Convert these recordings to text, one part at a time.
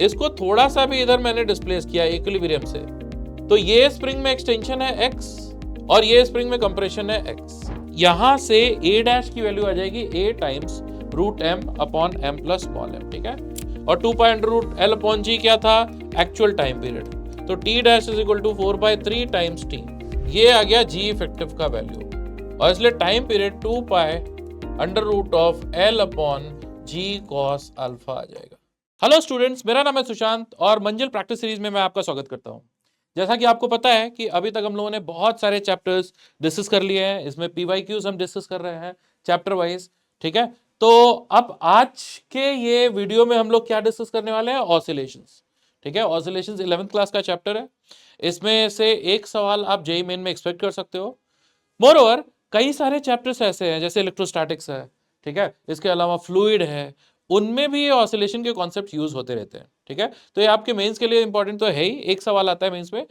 इसको थोड़ा सा भी इधर मैंने डिस्प्लेस किया इक्विलिब्रियम से, तो ये स्प्रिंग में एक्सटेंशन है x और ये स्प्रिंग में कंप्रेशन है x। यहां से a डैश की वैल्यू आ जाएगी a times root m upon m plus small m, ठीक है। और 2 पाई under root l upon g क्या था, एक्चुअल टाइम पीरियड, तो t dash is equal to 4/3 times t, ये आ गया g इफेक्टिव का वैल्यू, और इसलिए time period 2 pi under root of l upon g cos alpha आ जाएगा। हेलो स्टूडेंट्स, मेरा नाम है सुशांत और मंजिल प्रैक्टिस सीरीज में मैं आपका स्वागत करता हूं। जैसा कि आपको पता है कि अभी तक हम लोगों ने बहुत सारे चैप्टर्स डिस्कस कर लिए हैं, इसमें पीवाईक्यूज हम डिस्कस कर रहे हैं चैप्टर वाइज, ठीक है। तो अब आज के ये वीडियो में हम लोग क्या डिस्कस करने वाले हैं, ऑसिलेशंस, ठीक है। ऑसिलेशंस 11th क्लास का चैप्टर है, इसमें से एक सवाल आप जेईई मेन में एक्सपेक्ट कर सकते हो। मोरओवर कई सारे चैप्टर्स ऐसे हैं जैसे इलेक्ट्रोस्टैटिक्स है, ठीक है, इसके अलावा फ्लूइड है, उनमें भी ये ऑसिलेशन के कॉन्सेप्ट यूज होते रहते हैं, ठीक है। तो ये आपके मेंस के लिए इंपॉर्टेंट तो है ही, एक सवाल आता है मेंस में,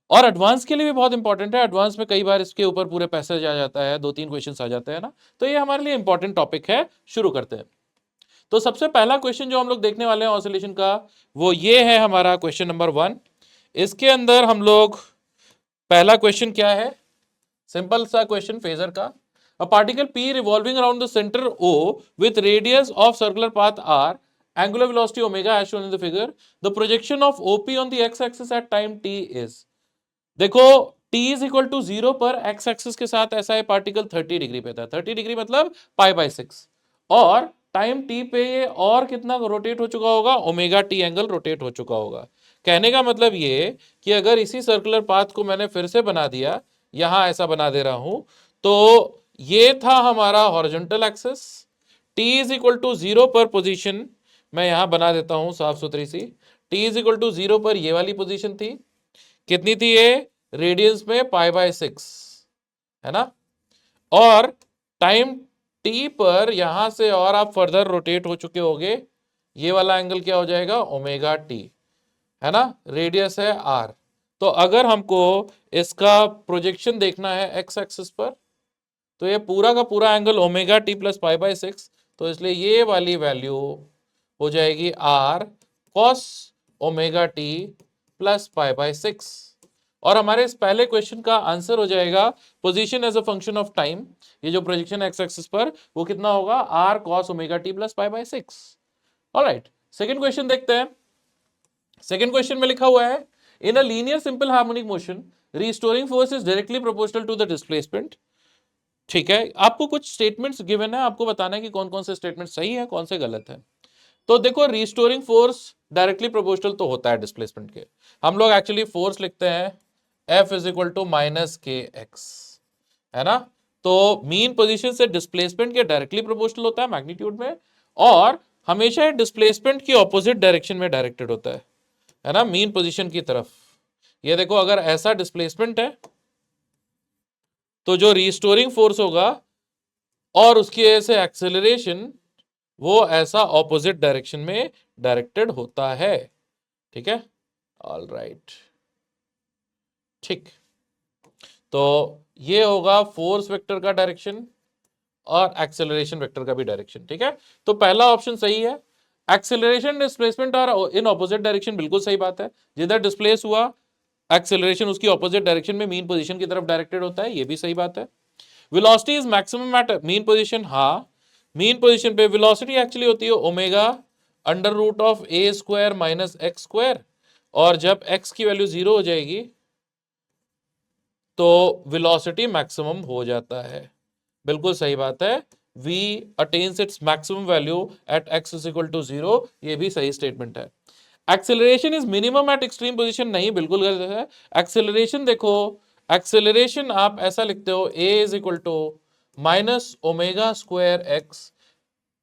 और एडवांस के लिए भी बहुत इंपॉर्टेंट है। एडवांस में कई बार इसके ऊपर पूरे पैसेज आ जाता है, 2-3 क्वेश्चंस आ जाते हैं ना, तो ये हमारे लिए इंपॉर्टेंट टॉपिक है। शुरू करते हैं। तो सबसे पहला क्वेश्चन जो हम लोग देखने वाले हैं ऑसिलेशन का, वो ये है हमारा क्वेश्चन नंबर 1। इसके अंदर हम लोग पहला क्वेश्चन क्या है, सिंपल सा क्वेश्चन फेजर का। A particle P revolving around the center O with radius of circular path R, angular velocity omega as shown in the figure. The projection of OP on the x-axis at time t is. देखो t is equal to 0 पर x axis के साथ ऐसा है particle 30 degree पे था, 30 degree मतलब π/6, और टाइम t पे ये और कितना रोटेट हो चुका होगा, ओमेगा t एंगल रोटेट हो चुका होगा। कहने का मतलब ये कि अगर इसी सर्कुलर पाथ को मैंने फिर से बना दिया, यहां ऐसा बना दे रहा हूं, तो ये था हमारा horizontal axis, t is equal to 0 पर पोजीशन मैं यहां बना देता हूं साफ सुथरी सी, t इज इक्वल टू 0 पर ये वाली पोजीशन थी, कितनी थी ये, रेडियंस में π/6, है ना। और टाइम t पर यहां से और आप फर्दर रोटेट हो चुके होगे, ये वाला एंगल क्या हो जाएगा, ओमेगा t, है ना, रेडियस है r। तो अगर हमको इसका प्रोजेक्शन देखना है x एक्सिस पर, तो ये पूरा का पूरा एंगल ओमेगा t प्लस π/6, तो इसलिए ये वाली वैल्यू हो जाएगी r cos omega t plus π/6, और हमारे इस पहले क्वेश्चन का आंसर हो जाएगा position as a function of time, ये जो प्रोजेक्शन एक्स एक्सिस पर वो कितना होगा, r cos omega t plus π/6। Alright, second question देखते हैं। सेकंड क्वेश्चन में लिखा हुआ है, in a linear simple harmonic motion restoring force is directly proportional to the displacement, ठीक है। आपको कुछ स्टेटमेंट्स गिवन है, आपको बताना है कि कौन कौन से स्टेटमेंट सही है, कौन से गलत है। तो देखो, रिस्टोरिंग फोर्स डायरेक्टली प्रोपोर्शनल तो होता है डिस्प्लेसमेंट के, हम लोग एक्चुअली फोर्स लिखते हैं F is equal to minus k x, है ना। तो मीन पोजीशन से डिस्प्लेसमेंट के डायरेक्टली प्रोपोर्शनल होता है मैग्नीट्यूड में, और हमेशा डिस्प्लेसमेंट की ऑपोजिट डायरेक्शन में डायरेक्टेड होता है ना, मीन पोजीशन की तरफ। ये देखो, अगर ऐसा डिस्प्लेसमेंट है तो जो रिस्टोरिंग फोर्स होगा और उसकी वजह से एक्सेलरेशन, वो ऐसा ऑपोजिट डायरेक्शन में डायरेक्टेड होता है, ठीक है। ऑल राइट, ठीक। तो ये होगा फोर्स वेक्टर का डायरेक्शन और एक्सेलरेशन वेक्टर का भी डायरेक्शन, ठीक है। तो पहला ऑप्शन सही है, acceleration displacement are in opposite direction, बिल्कुल सही बात है। जिधर डिस्प्लेस हुआ एक्सेलरेशन उसकी ऑपोजिट डायरेक्शन में मीन पोजीशन की तरफ डायरेक्टेड होता है, ये भी सही बात है। Velocity is maximum at mean position, हाँ, मीन पोजीशन पे वेलोसिटी एक्चुअली होती है omega under root of a square minus x square, और जब एक्स की वैल्यू 0 हो जाएगी तो वेलोसिटी मैक्सिमम हो जाता है, बिल्कुल सही बात है। v attains its maximum value at x is equal to 0, ये भी सही स्टेटमेंट है। Acceleration is minimum at extreme position, नहीं, बिल्कुल गलत है। एक्सेलरेशन देखो, एक्सेलरेशन आप ऐसा लिखते हो a is equal to minus omega square x,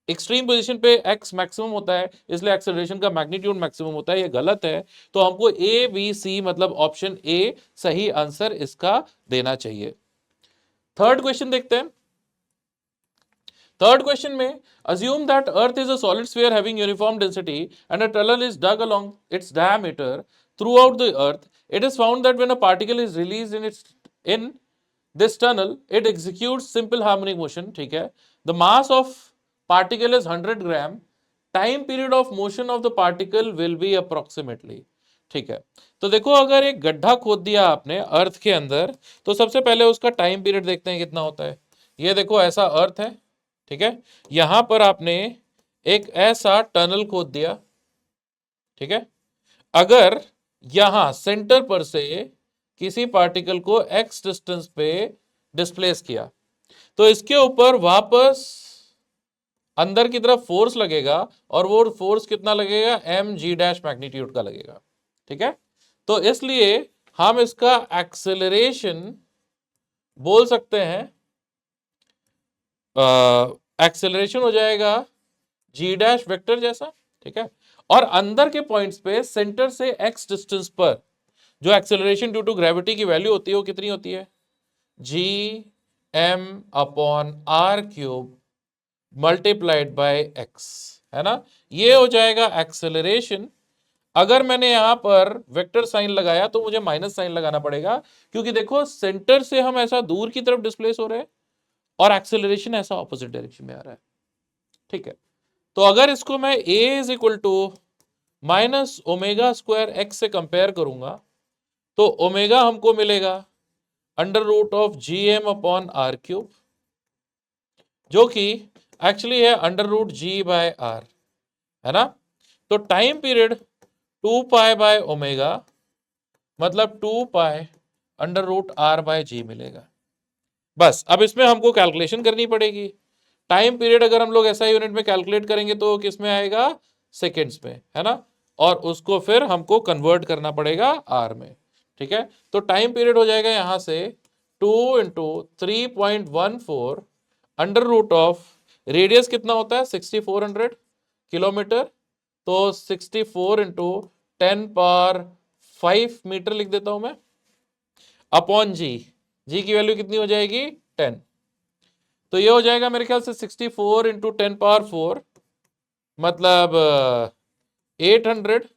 extreme position पे x मैक्सिमम होता है इसलिए एक्सेलरेशन का मैग्नीट्यूड मैक्सिमम होता है, ये गलत है। तो हमको ए बी सी मतलब ऑप्शन ए सही आंसर इसका देना चाहिए। थर्ड क्वेश्चन देखते हैं। थर्ड क्वेश्चन में, assume that earth is a solid sphere having uniform density and a tunnel is dug along its diameter throughout the earth. It is found that when a particle is released in this tunnel, it executes simple harmonic motion, ठीक है। The mass of particle is 100 gram time period of motion of the particle will be approximately. ठीक है, तो देखो अगर एक गड्ढा खोद दिया आपने अर्थ के अंदर, तो सबसे पहले उसका टाइम पीरियड देखते हैं कितना होता है। ये देखो ऐसा अर्थ है, ठीक है, यहां पर आपने एक ऐसा टनल खोद दिया, ठीक है। अगर यहां सेंटर पर से किसी पार्टिकल को x डिस्टेंस पे डिस्प्लेस किया, तो इसके ऊपर वापस अंदर की तरफ फोर्स लगेगा, और वो फोर्स कितना लगेगा, एम जी डैश मैग्नीट्यूड का लगेगा, ठीक है। तो इसलिए हम इसका एक्सेलरेशन बोल सकते हैं, एक्सेलरेशन हो जाएगा जी डैश वेक्टर जैसा, ठीक है। और अंदर के पॉइंट्स पे सेंटर से x डिस्टेंस पर जो एक्सेलरेशन ड्यू टू ग्रेविटी की वैल्यू होती है वो कितनी होती है, g M upon are cube multiplied by x, है ना। ये हो जाएगा एक्सेलरेशन। अगर मैंने यहां पर वेक्टर साइन लगाया तो मुझे माइनस साइन लगाना पड़ेगा, क्योंकि देखो सेंटर से हम ऐसा दूर की तरफ डिस्प्लेस हो रहे हैं और एक्सेलरेशन ऐसा ऑपोजिट डायरेक्शन में आ रहा है, ठीक है। तो अगर इसको मैं a is equal to minus omega square x से कंपेयर करूंगा, तो ओमेगा हमको मिलेगा under root of G M upon are cube, जो कि एक्चुअली है under root ji by R, है ना। तो time period 2 pi by omega मतलब 2 पाई under root are by G मिलेगा। बस अब इसमें हमको कैलकुलेशन करनी पड़ेगी। टाइम पीरियड अगर हम लोग ऐसा यूनिट में कैलकुलेट करेंगे तो किस में आएगा, सेकेंड्स में, है ना। और उसको फिर हमको कन्वर्ट करना पड़ेगा आर में, ठीक है। तो टाइम पीरियड हो जाएगा यहां से 2 into 3.14 under root of, radius कितना होता है 6400 किलोमीटर, तो 64 इंटू 10⁵ मीटर लिख देता हूं मैं, अपॉन जी, जी की वैल्यू कितनी हो जाएगी 10। तो ये हो जाएगा मेरे ख्याल से 64 इंटू 10⁴, मतलब 800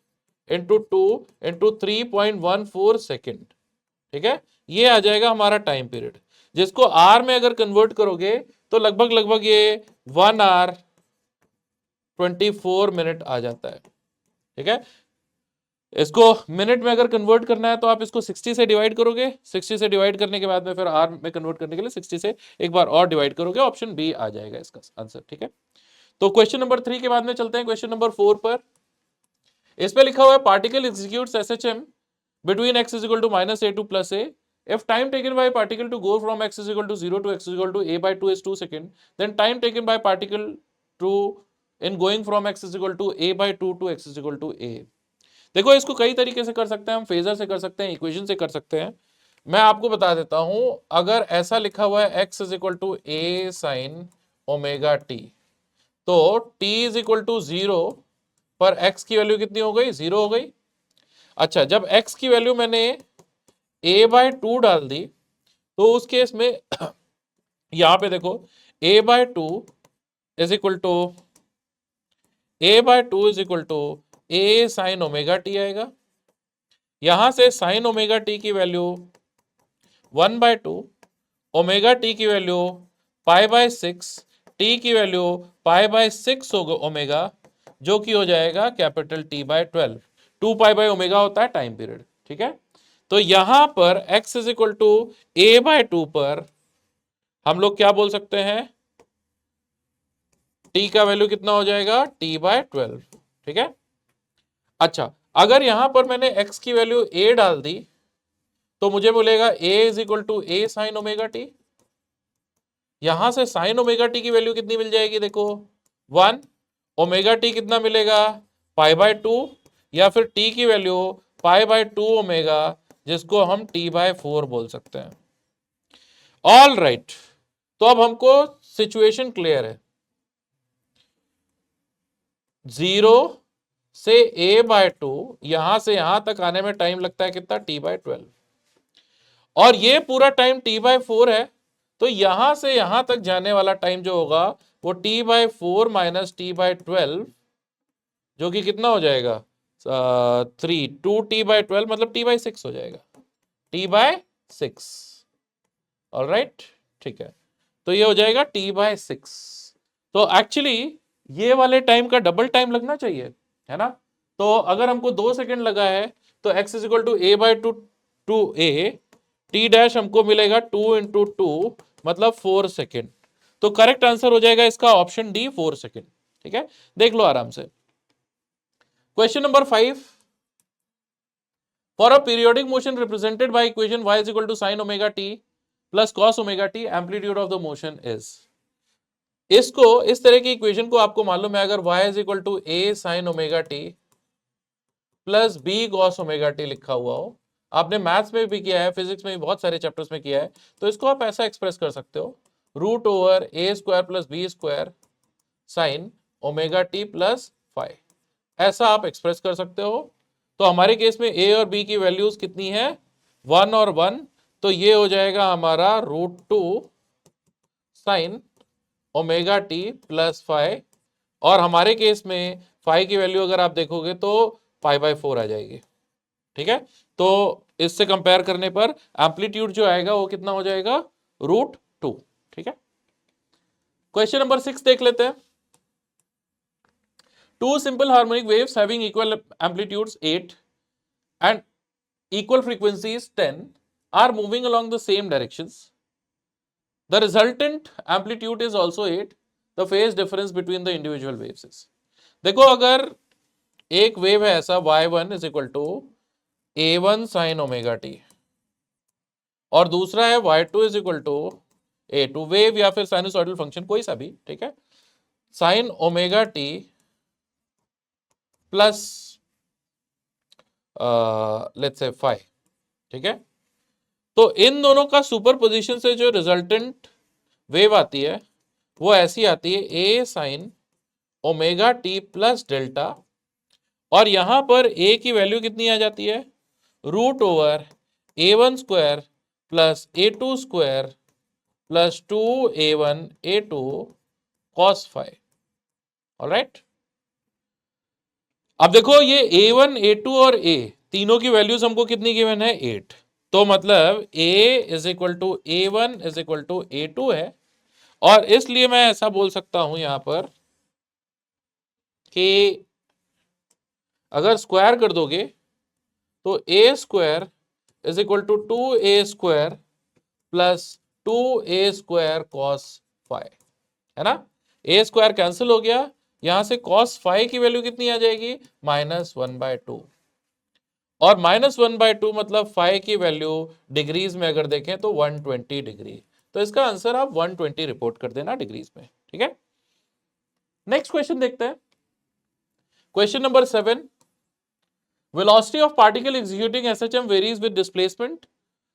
इंटू 2 इंटू 3.14 सेकेंड, ठीक है। ये आ जाएगा हमारा टाइम पीरियड, जिसको आर में अगर कन्वर्ट करोगे तो लगभग लगभग ये 1 आवर 24 मिनट आ जाता है, ठीक है। इसको मिनट में अगर कन्वर्ट करना है तो आप इसको 60 से डिवाइड करोगे, 60 से डिवाइड करने के बाद में फिर आर में कन्वर्ट करने के लिए 60 से एक बार और डिवाइड करोगे, ऑप्शन बी आ जाएगा इसका आंसर, ठीक है। तो क्वेश्चन नंबर 3 के बाद में चलते हैं क्वेश्चन नंबर 4 पर। इस पे लिखा हुआ है particle executes SHM between x is equal to minus a2 plus a. If time taken by a particle to go from x is equal to 0 to x is equal to a by 2 is 2 seconds, then time taken by particle to in going from x is equal to a by 2 to x is equal to a. देखो इसको कई तरीके से कर सकते हैं, हम phasor से कर सकते हैं, इक्वेशन से कर सकते हैं। मैं आपको बता देता हूं, अगर ऐसा लिखा हुआ है x is equal to a sine omega t, तो t इज इक्वल टू 0 पर x की वैल्यू कितनी हो गई, 0 हो गई। अच्छा, जब x की वैल्यू मैंने a बाय 2 डाल दी, तो उस केस में यहां पे देखो a by 2 is equal to a sine omega t आएगा। यहां से साइन ओमेगा टी की वैल्यू 1/2, ओमेगा टी की वैल्यू π/6, टी की वैल्यू π/6 होगा ओमेगा, जो कि हो जाएगा capital T/12। 2 pi by omega होता है टाइम पीरियड, ठीक है। तो यहां पर x is equal to a/2 पर हम लोग क्या बोल सकते हैं, t का वैल्यू कितना हो जाएगा T/12, ठीक है। अच्छा, अगर यहां पर मैंने x की वैल्यू a डाल दी, तो मुझे मिलेगा a is equal to a sine omega t. यहां से साइन ओमेगा टी की वैल्यू कितनी मिल जाएगी, देखो 1, ओमेगा टी कितना मिलेगा π/2, या फिर t की वैल्यू π/2 ओमेगा, जिसको हम T/4 बोल सकते हैं। ऑल राइट, तो अब हमको सिचुएशन क्लियर है। 0 से a/2, यहां से यहां तक आने में टाइम लगता है कितना, T/12, और ये पूरा टाइम T/4 है, तो यहां से यहां तक जाने वाला टाइम जो होगा वो T/4 माइनस T/12, जो कि कितना हो जाएगा 2 T/12 मतलब T/6 हो जाएगा, T/6। ऑल राइट, ठीक है, तो ये हो जाएगा T/6। तो एक्चुअली ये वाले टाइम का डबल टाइम लगना चाहिए, है ना। तो अगर हमको 2 सेकंड लगा है तो x is equal to a by two a, t dash हमको मिलेगा 2 इंटू 2 मतलब 4 सेकेंड। तो करेक्ट आंसर हो जाएगा इसका ऑप्शन डी 4 सेकेंड। ठीक है, देख लो आराम से। Question number 5, for a periodic motion represented by equation y is equal to sine omega T plus cos omega t, amplitude of the motion is. इसको, इस तरह की इक्वेशन को आपको मालूम है, अगर y is equal to a sine omega T plus b cos omega t लिखा हुआ हो, आपने मैथ्स में भी किया है, फिजिक्स में भी बहुत सारे चैप्टर्स में किया है, तो इसको आप ऐसा एक्सप्रेस कर सकते हो, root over A square plus B square sine omega T plus five, ऐसा आप एक्सप्रेस कर सकते हो। तो हमारे केस में ए और बी की वैल्यूज कितनी है, 1 और 1, तो ये हो जाएगा हमारा root 2 sine omega T plus five, और हमारे केस में फाइव की वैल्यू अगर आप देखोगे तो पाई बाय 4 आ जाएगी। ठीक है, तो इससे कंपेयर करने पर एम्पलीट्यूड जो आएगा वो कितना हो जाएगा, रूट 2। ठीक है, क्वेश्चन नंबर 6 देख लेते हैं। Two simple harmonic waves having equal amplitudes 8 and equal frequencies 10 are moving along the same directions. The resultant amplitude is also 8. The phase difference between the individual waves is. देखो, अगर एक wave है ऐसा y1 is equal to a1 sine omega t, और दूसरा है y2 is equal to a2, wave या फिर साइनसॉइडल फंक्शन कोई सा भी, ठीक है, sign omega T plus let's say 5। ठीक है, तो इन दोनों का सुपर पोजिशन से जो रिजल्टेंट वेव आती है वो ऐसी आती है, A sine omega T plus delta, और यहां पर ए की वैल्यू कितनी आ जाती है, root over a1 square plus a2 square plus 2a1 a2 cos 5। Alright, अब देखो ये a1 a2 और a तीनों की वैल्यूज हमको कितनी गिवन है, 8, तो मतलब a is equal to a1 is equal to a2 है, और इसलिए मैं ऐसा बोल सकता हूं यहां पर कि अगर स्क्वायर कर दोगे तो a square is equal to 2a square plus 2a square cos 5, है ना। a स्क्वायर कैंसिल हो गया, यहां से कॉस 5 की वैल्यू कितनी आ जाएगी, -1/2, और -1/2 मतलब 5 की वैल्यू डिग्रीज में अगर देखें तो 120 डिग्री, तो इसका आंसर आप 120 रिपोर्ट कर देना डिग्रीज में। ठीक है, नेक्स्ट क्वेश्चन देखते हैं। Question number 7, velocity of particle executing SHM varies with displacement.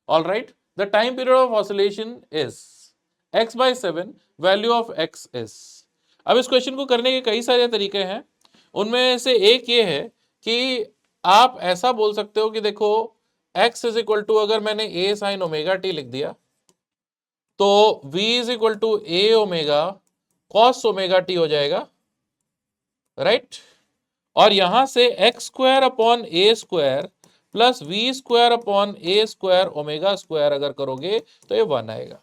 All right, the time period of oscillation is x/7, value of x is। अब इस क्वेश्चन को करने के कई सारे तरीके हैं, उनमें से एक ये है कि आप ऐसा बोल सकते हो कि देखो x इज इक्वल टू, अगर मैंने a साइन ओमेगा टी लिख दिया तो v is equal to a omega cos omega t हो जाएगा, राइट। और यहां से x square upon a square plus v square upon a square omega square अगर करोगे तो ये 1 आएगा।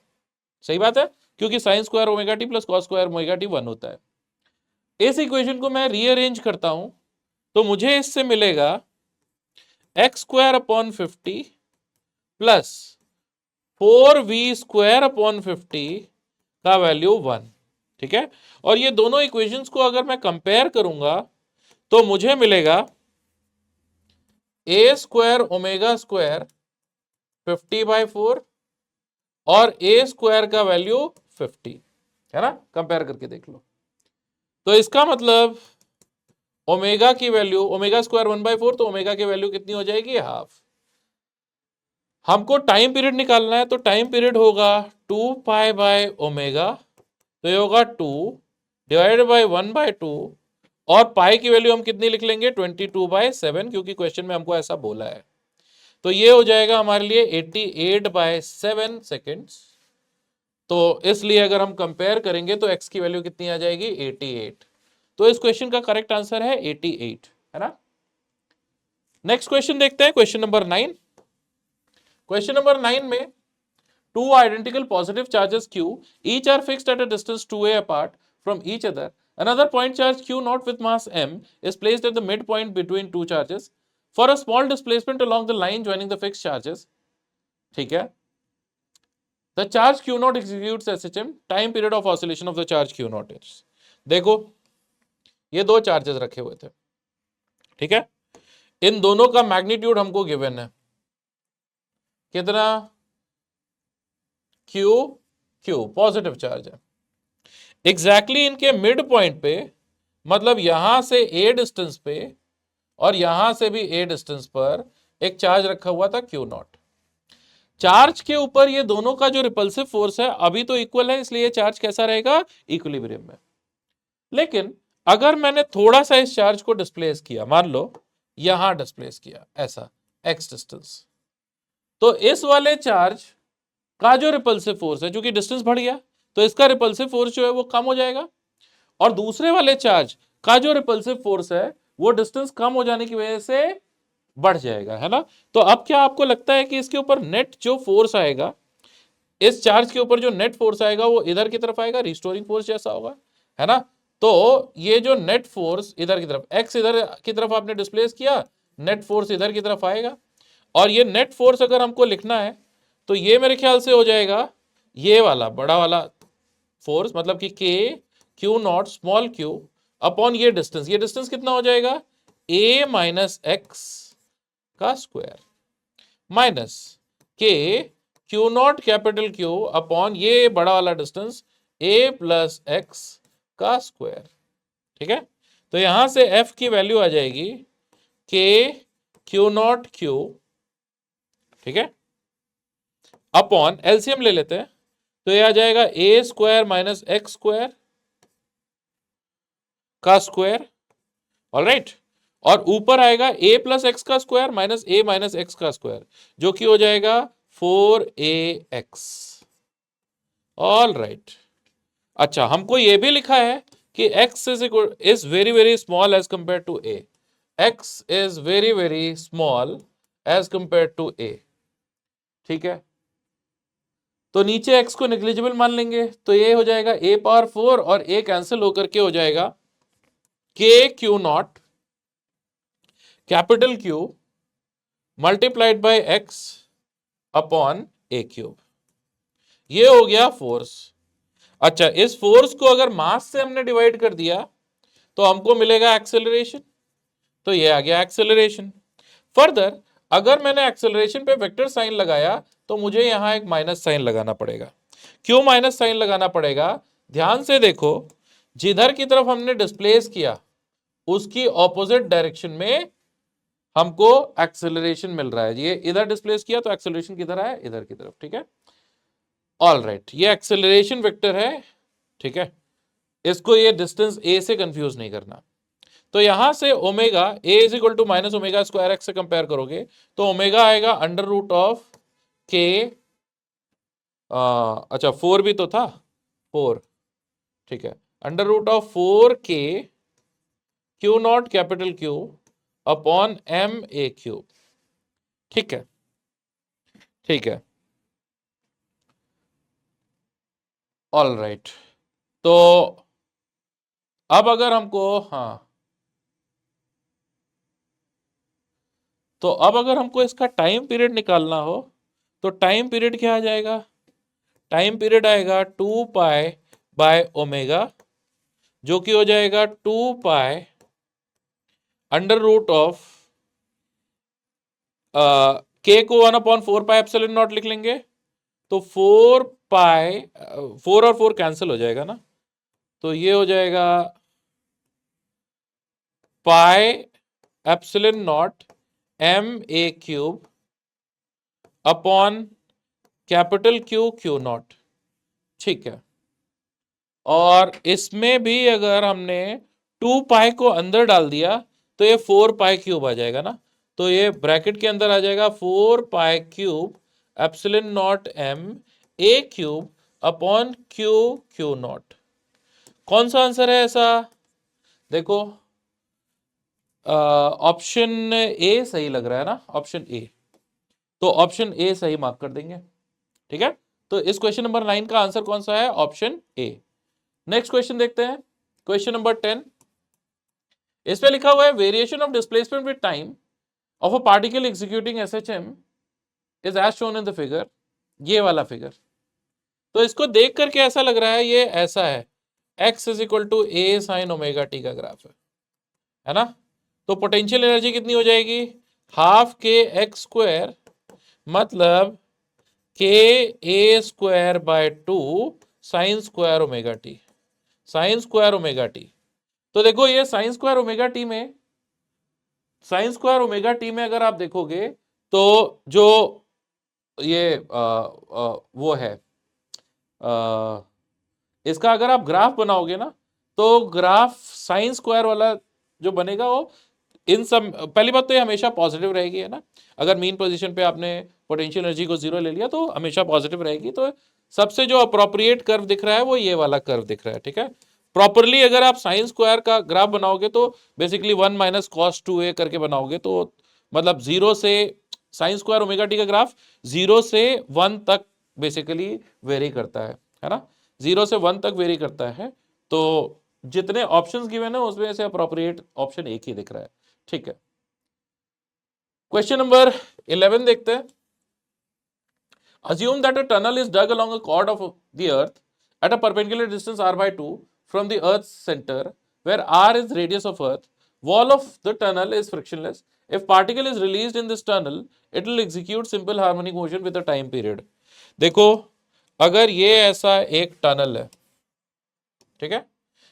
सही बात है, क्योंकि sign square omega T plus cos square omega T 1 होता है। इस इक्वेशन को मैं रीअरेंज करता हूं तो मुझे इससे मिलेगा x square upon 50 plus 4v square upon 50 का वैल्यू 1। ठीक है, और ये दोनों इक्वेशंस को अगर मैं कंपेयर करूंगा तो मुझे मिलेगा ए स्क्वायर ओमेगा स्क्वायर 50/4 और ए स्क्वायर का वैल्यू 50, है ना, कंपेयर करके देख लो। तो इसका मतलब ओमेगा की वैल्यू, ओमेगा स्क्वायर 1/4, तो ओमेगा की वैल्यू कितनी हो जाएगी, हाफ। हमको टाइम पीरियड निकालना है, तो टाइम पीरियड होगा 2 पाई बाय ओमेगा, तो ये होगा 2 डिवाइडेड बाय 1/2, और पाई की वैल्यू हम कितनी लिख लेंगे, 22/7, क्योंकि क्वेश्चन में हमको ऐसा बोला है। तो ये हो जाएगा हमारे लिए 88/7 सेकेंड्स। तो इसलिए अगर हम कंपेयर करेंगे तो x की वैल्यू कितनी आ जाएगी, 88। तो इस क्वेश्चन का करेक्ट आंसर है 88, है ना। नेक्स्ट क्वेश्चन देखते हैं, क्वेश्चन नंबर 9। क्वेश्चन नंबर 9 में two identical positive charges q each are fixed at a distance 2a apart from each other Another point charge q naught with mass m is placed at the midpoint between two charges for a small displacement along the line joining the fixed charges. ठीक है, the charge q naught executes SHM. Time period of oscillation of the charge q naught is, देखो ये दो charges रखे हुए थे, ठीक है, इन दोनों का मैग्नीट्यूड हमको गिवन है, कितना, Q, Q पॉजिटिव चार्ज है, एग्जैक्टली इनके मिड पॉइंट पे, मतलब यहां से a डिस्टेंस पे और यहां से भी a डिस्टेंस पर एक चार्ज रखा हुआ था Q नॉट। चार्ज के ऊपर ये दोनों का जो रिपल्सिव फोर्स है अभी तो इक्वल है, इसलिए चार्ज कैसा रहेगा, इक्विलिब्रियम में। लेकिन अगर मैंने थोड़ा सा इस चार्ज को डिस्प्लेस किया, मान लो यहां डिस्प्लेस किया ऐसा x डिस्टेंस, तो इस वाले चार्ज का जो रिपल्सिव फोर्स है, क्योंकि डिस्टेंस बढ़ गया तो इसका रिपल्सिव फोर्स जो है वो कम हो जाएगा, और दूसरे वाले चार्ज का जो रिपल्सिव फोर्स है वो डिस्टेंस कम हो जाने की वजह से बढ़ जाएगा, है ना। तो अब क्या आपको लगता है कि इसके ऊपर नेट जो फोर्स आएगा, इस चार्ज के ऊपर जो नेट फोर्स आएगा वो इधर की तरफ आएगा, रिस्टोरिंग फोर्स जैसा होगा, है ना। तो ये जो नेट फोर्स इधर की तरफ, x इधर की तरफ आपने डिस्प्लेस किया, नेट फोर्स इधर की तरफ आएगा, और ये नेट फोर्स अगर हमको लिखना है तो ये मेरे ख्याल से हो जाएगा ये वाला बड़ा वाला फोर्स, मतलब कि k q not small q upon ये डिस्टेंस कितना हो जाएगा, a माइनस एक्स का square minus k q naught capital Q upon ये बड़ा वाला डिस्टेंस a प्लस एक्स का स्क्वायर, ठीक है। तो यहां से f की वैल्यू आ जाएगी k q नॉट q, ठीक है, अपॉन एलसीएम ले लेते हैं, तो ये आ जाएगा a square minus x square का स्क्वायर, ऑलराइट, और ऊपर आएगा a प्लस एक्स का square minus a minus x का स्क्वायर, जो कि हो जाएगा 4ax, ऑलराइट। अच्छा, हमको ये भी लिखा है कि x is very very small as compare to a, x is very very small as compare to a, ठीक है। तो नीचे x को नेग्लिजिबल मान लेंगे, तो ये हो जाएगा a पावर 4 और a कैंसिल होकर के हो जाएगा k q naught capital Q multiplied by x upon a cube, ये हो गया फोर्स। अच्छा, इस फोर्स को अगर मास से हमने डिवाइड कर दिया तो हमको मिलेगा एक्सेलरेशन, तो ये आ गया एक्सेलरेशन। फर्दर अगर मैंने एक्सेलरेशन पे वेक्टर साइन लगाया तो मुझे यहां एक माइनस साइन लगाना पड़ेगा। क्यों माइनस साइन लगाना पड़ेगा, ध्यान से देखो, जिधर की तरफ हमने डिस्प्लेस किया उसकी ऑपोजिट डायरेक्शन में हमको एक्सेलरेशन मिल रहा है। ये इधर डिस्प्लेस किया तो एक्सेलरेशन किधर है, इधर की तरफ, ठीक है, ऑलराइट। ये एक्सेलरेशन वेक्टर है, ठीक है, इसको ये डिस्टेंस a से कंफ्यूज नहीं करना। तो यहां से omega a is equal to minus omega square x से कंपेयर करोगे तो ओमेगा आएगा अंडर रूट ऑफ k, अच्छा 4 भी तो था, 4, ठीक है, under root of 4k q naught capital Q upon m a cube, ठीक है, ठीक है, ऑलराइट। तो अब अगर हमको, हाँ, तो अब अगर हमको इसका टाइम पीरियड निकालना हो तो टाइम पीरियड क्या आ जाएगा, टाइम पीरियड आएगा 2 पाई बाय ओमेगा, जो कि हो जाएगा 2 पाई अंडर रूट ऑफ के को 1/4 पाई एप्सिलॉन नॉट लिख लेंगे, तो 4 पाई, 4 और 4 कैंसिल हो जाएगा ना, तो ये हो जाएगा पाई epsilon not m a cube upon capital Q not, ठीक है। और इसमें भी अगर हमने 2 पाई को अंदर डाल दिया तो ये 4 पाई क्यूब आ जाएगा ना, तो ये ब्रैकेट के अंदर आ जाएगा 4 पाई cube epsilon not m a cube upon Q not. कौन सा आंसर है ऐसा, देखो ऑप्शन ए सही लग रहा है ना, ऑप्शन ए, तो ऑप्शन ए सही मार्क कर देंगे, ठीक है। तो इस क्वेश्चन नंबर 9 का आंसर कौन सा है, ऑप्शन ए। नेक्स्ट क्वेश्चन देखते हैं, क्वेश्चन नंबर 10, इस पे लिखा हुआ है variation of displacement with time of a particle executing SHM is as shown in the figure, ये वाला फिगर। तो इसको देख करके ऐसा लग रहा है ये ऐसा है, x is equal to a sine omega t का ग्राफ है ना। तो पोटेंशियल एनर्जी कितनी हो जाएगी, हाफ के एक्स स्क्वायर मतलब के A square by 2 sine square omega t, sine square omega t. तो देखो ये साइन स्क्वायर ओमेगा टी में, साइन स्क्वायर ओमेगा टी में अगर आप देखोगे तो जो ये वो है इसका अगर आप ग्राफ बनाओगे ना तो ग्राफ साइन स्क्वायर वाला जो बनेगा वो इन सब, पहली बात तो ये हमेशा पॉजिटिव रहेगी है ना। अगर मीन पोजीशन पे आपने पोटेंशियल एनर्जी को जीरो ले लिया तो हमेशा पॉजिटिव रहेगी। तो सबसे जो अप्रोप्रिएट कर्व दिख रहा है वो ये वाला कर्व दिख रहा है, ठीक है। प्रॉपरली अगर आप साइन स्क्वायर का ग्राफ बनाओगे तो बेसिकली 1 माइनस कॉस 2a करके बनाओगे, तो मतलब जीरो से साइन स्क्वायर ओमेगा टी का ग्राफ 0 से 1 तक बेसिकली वेरी करता है ना, 0 से 1 तक वेरी करता है। तो जितने ऑप्शंस गिवन है उसमें से अप्रोप्रिएट ऑप्शन एक ही दिख रहा है, ठीक है। क्वेश्चन नंबर 11 देखते हैं। Assume that a tunnel is dug along a chord of the earth at a perpendicular distance r by 2 from the earth's center, where r is radius of earth. Wall of the tunnel is frictionless. If particle is released in this tunnel, it will execute simple harmonic motion with a time period. देखो अगर ये ऐसा एक tunnel है, ठीक है,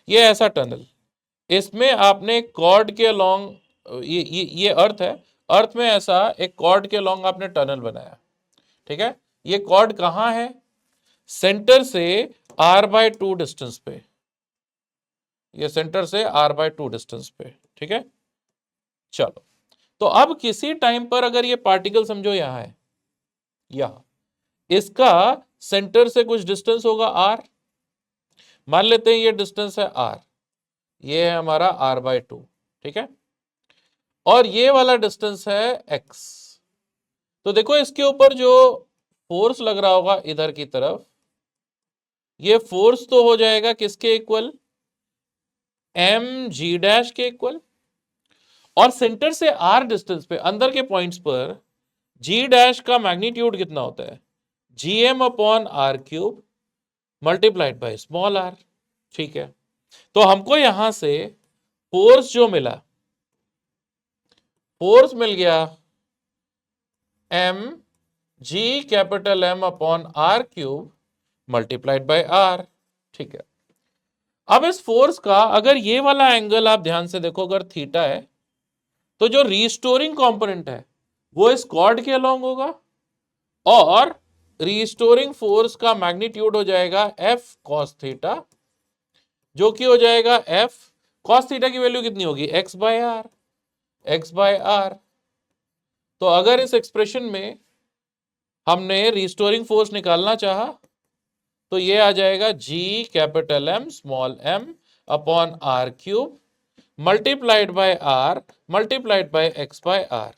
ये ऐसा टनल, इसमें आपने कॉर्ड के अलोंग ये अर्थ है, अर्थ में ऐसा एक कॉर्ड के अलोंग आपने टनल बनाया, ठीक है। ये कॉर्ड कहां है, सेंटर से r बाय 2 डिस्टेंस पे, ये सेंटर से r बाय 2 डिस्टेंस पे, ठीक है। चलो तो अब किसी टाइम पर अगर ये पार्टिकल समझो यहां है, यहां इसका सेंटर से कुछ डिस्टेंस होगा r, मान लेते हैं ये डिस्टेंस है r, ये है हमारा r बाय 2, ठीक है, और ये वाला डिस्टेंस है x। तो देखो इसके ऊपर जो फोर्स लग रहा होगा इधर की तरफ, ये फोर्स तो हो जाएगा किसके इक्वल, एम जी डैश के इक्वल, और सेंटर से r डिस्टेंस पे अंदर के पॉइंट्स पर g डैश का मैग्नीट्यूड कितना होता है, gm upon are cube multiplied by small r, ठीक है। तो हमको यहां से फोर्स जो मिला, फोर्स मिल गया m g capital M upon are cube multiplied by r, ठीक है। अब इस फोर्स का अगर ये वाला एंगल आप ध्यान से देखो, अगर थीटा है तो जो रीस्टोरिंग कंपोनेंट है वो इस कॉर्ड के अलोंग होगा, और रीस्टोरिंग फोर्स का मैग्नीट्यूड हो जाएगा f cos थीटा, जो कि हो जाएगा f cos थीटा की वैल्यू कितनी होगी, x by r, x by r. तो अगर इस एक्सप्रेशन में हमने रिस्टोरिंग फोर्स निकालना चाहा तो ये आ जाएगा g capital M small m upon are cube multiplied by r multiplied by x by r,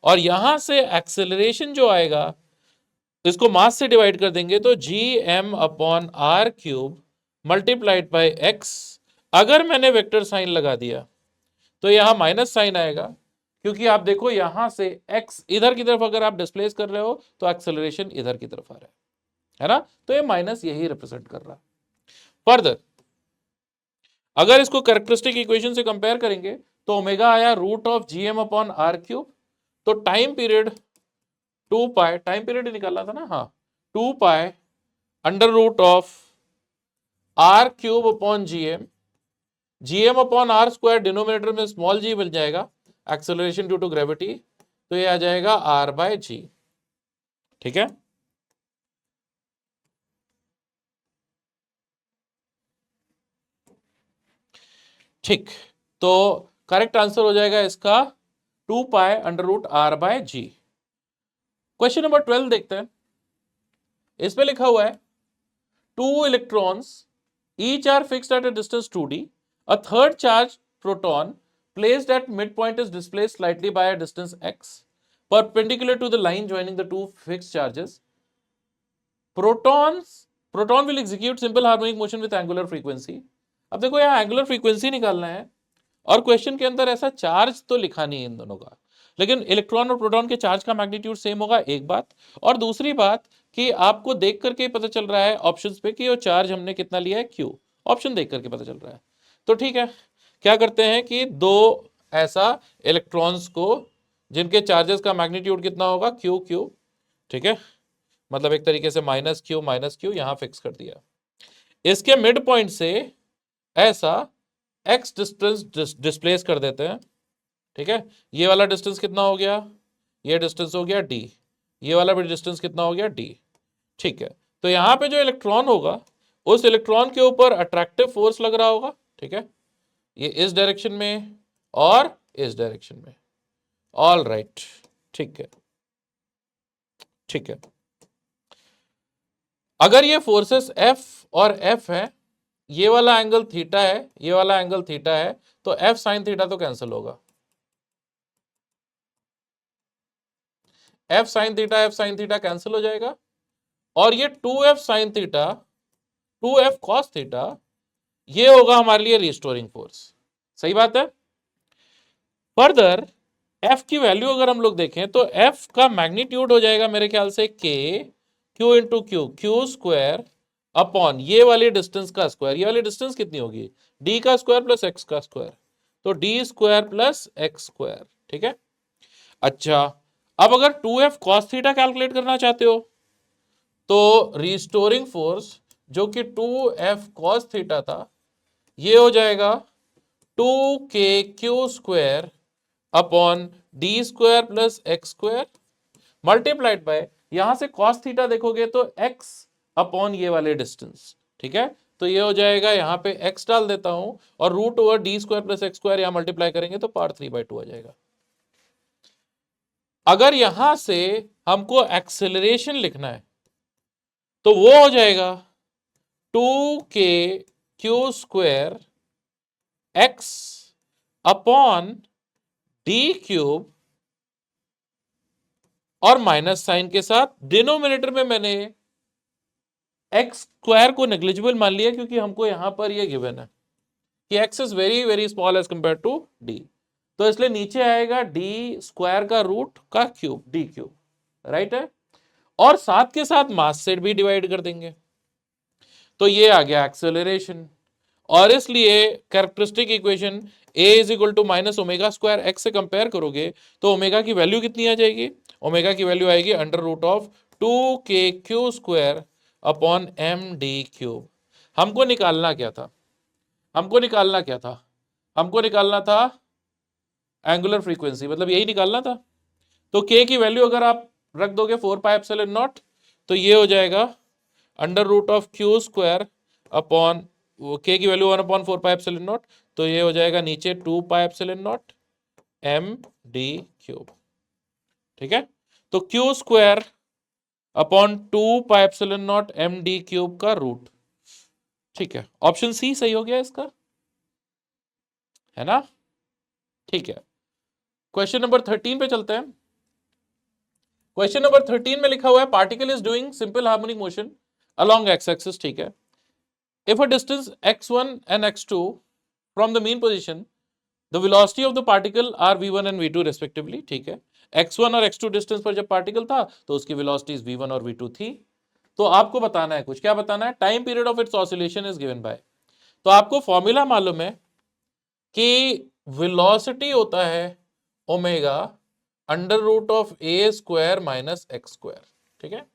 और यहां से एक्सेलरेशन जो आएगा इसको मास से डिवाइड कर देंगे तो gm upon are cube multiplied by x। अगर मैंने वेक्टर साइन लगा दिया तो यहां माइनस साइन आएगा, क्योंकि आप देखो यहां से x इधर की तरफ अगर आप डिस्प्लेस कर रहे हो तो एक्सेलरेशन इधर की तरफ आ रहा है ना, तो ये माइनस यही रिप्रेजेंट कर रहा है। फर्दर अगर इसको कैरेक्टरिस्टिक इक्वेशन से कंपेयर करेंगे तो ओमेगा आया root of GM upon are cube, तो time period 2 pi, time period ही निकालना था ना, हाँ, 2 पाई under root of r cube upon GM, GM upon r square denominator में स्मॉल जी मिल जाएगा, एक्सेलरेशन ड्यू टू ग्रेविटी, तो ये आ जाएगा आर बाय जी, ठीक है। ठीक, तो करेक्ट आंसर हो जाएगा इसका 2 पाई under root are by g. Question number 12 देखते हैं। इसमें लिखा हुआ है 2 electrons each are fixed at a distance 2d, a third charge proton placed at midpoint is displaced slightly by a distance x perpendicular to the line joining the two fixed charges. Proton will execute simple harmonic motion with angular frequency. अब देखो यहाँ angular frequency निकालना है और question के अंदर ऐसा charge तो लिखा नहीं है इन दोनों का, लेकिन इलेक्ट्रॉन और प्रोटॉन के चार्ज का मैग्नीट्यूड सेम होगा, एक बात। और दूसरी बात कि आपको देख करके पता चल रहा है ऑप्शंस पे कि वो चार्ज हमने कितना लिया है, क्यू, ऑप्शन देख करके पता चल रहा है। तो ठीक है, क्या करते हैं कि दो ऐसा इलेक्ट्रॉन्स को जिनके चार्जेस का मैग्नीट्यूड कितना होगा, क्यू क्यू, ठीक है, मतलब एक तरीके से माइनस क्यू यहां फिक्स कर दिया। इसके मिड पॉइंट से ऐसा x डिस्टेंस डिस्प्लेस कर देते हैं, ठीक है। ये वाला डिस्टेंस कितना हो गया, ये डिस्टेंस हो गया d, ये वाला भी डिस्टेंस कितना हो गया d, ठीक है। तो यहां पे जो इलेक्ट्रॉन होगा उस इलेक्ट्रॉन के ऊपर अट्रैक्टिव फोर्स लग रहा होगा, ठीक है, ये इस डायरेक्शन में और इस डायरेक्शन में, ऑल राइट, ठीक है, ठीक है। अगर ये फोर्सेस F और F है, ये वाला एंगल थीटा है, ये वाला एंगल थीटा है, तो F साइन थीटा तो कैंसिल होगा, F साइन थीटा कैंसिल हो जाएगा, और ये 2F sine theta 2F cos theta ये होगा हमारे लिए रिस्टोरिंग फोर्स, सही बात है। फर्दर F की वैल्यू अगर हम लोग देखें तो F का मैग्नीट्यूड हो जाएगा मेरे ख्याल से K Q into Q square upon ये वाली डिस्टेंस का स्क्वायर, ये वाली डिस्टेंस कितनी होगी, d का स्क्वायर प्लस x का स्क्वायर, तो d square plus x square, ठीक है। अच्छा, अब अगर 2F cos थीटा कैलकुलेट करना चाहते हो तो रिस्टोरिंग फोर्स जो कि 2F cos थीटा था ये हो जाएगा 2k q square upon D square plus x square multiplied by, यहां से cos थीटा देखोगे तो x अपॉन ये वाले डिस्टेंस, ठीक है। तो ये हो जाएगा, यहां पे x डाल देता हूं और root over d square plus x square यहां मल्टीप्लाई करेंगे तो पावर 3/2 आ जाएगा। अगर यहां से हमको एक्सेलरेशन लिखना है तो वो हो जाएगा 2k q square x upon D cube और माइनस साइन के साथ डिनोमिनेटर में मैंने एक्स स्क्वायर को नेग्लिजिबल मान लिया क्योंकि हमको यहां पर ये गिवन है कि x is very very small as compare to d, तो इसलिए नीचे आएगा d स्क्वायर का रूट का क्यूब, d क्यूब, राइट है, और साथ के साथ मास से भी डिवाइड कर देंगे, तो ये आ गया एक्सेलरेशन। और इसलिए characteristic equation a is equal to minus omega square x से कंपेयर करोगे तो ओमेगा की वैल्यू कितनी आ जाएगी, ओमेगा की वैल्यू आएगी under root of 2k q square upon m d cube. हमको निकालना क्या था, हमको निकालना क्या था, हमको निकालना था एंगुलर फ्रीक्वेंसी, मतलब यही निकालना था। तो k की वैल्यू अगर आप रख दोगे 4 पाई एप्सिलॉन नॉट तो ये हो जाएगा under root of q square upon k की वैल्यू 1/4 पाई एप्सिलॉन नॉट, तो ये हो जाएगा नीचे 2 pi epsilon naught m d cube, ठीक है। तो q square upon 2 pi epsilon naught m d cube का रूट, ठीक है, ऑप्शन सी सही हो गया इसका, है ना, ठीक है। क्वेश्चन नंबर 13 पे चलते हैं। क्वेश्चन नंबर 13 में लिखा हुआ है particle is doing simple harmonic motion along x axis, ठीक है। If a distance x1 and x2 from the mean position, the velocity of the particle are v1 and v2 respectively, ठीक है। x1 और x2 distance पर जब particle था तो उसकी वेलोसिटीज v1 और v2 थी। तो आपको बताना है कुछ, क्या बताना है, time period of its oscillation is given by, तो आपको फॉर्मूला मालूम है कि वेलोसिटी होता है omega under root of a square minus x square, ठीक है।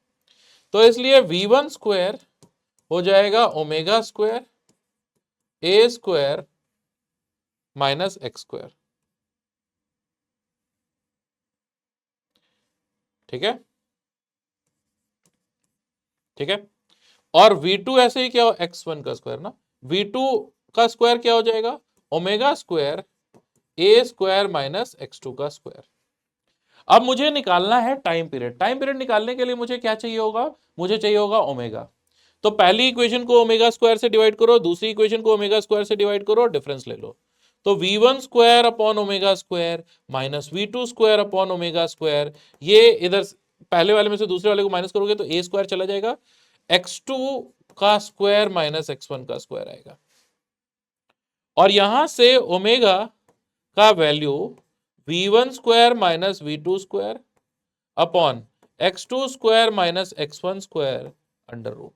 तो इसलिए v1 स्क्वायर हो जाएगा omega square a square minus x square, ठीक है, ठीक है। और v2 ऐसे ही क्या हो, x1 का स्क्वायर ना, v2 का स्क्वायर क्या हो जाएगा, omega square a square minus x2 का स्क्वायर। अब मुझे निकालना है टाइम पीरियड, टाइम पीरियड निकालने के लिए मुझे क्या चाहिए होगा, मुझे चाहिए होगा ओमेगा। तो पहली इक्वेशन को ओमेगा स्क्वायर से डिवाइड करो, दूसरी इक्वेशन को ओमेगा स्क्वायर से डिवाइड करो और डिफरेंस ले लो, तो v1 square upon omega square minus v2 square upon omega square, ये इधर पहले वाले में से दूसरे वाले को माइनस करोगे तो a स्क्वायर चला जाएगा, x2 का स्क्वायर माइनस x1 का स्क्वायर आएगा, और यहां से ओमेगा का value v1 square minus v2 square upon x2 square minus x1 square under root.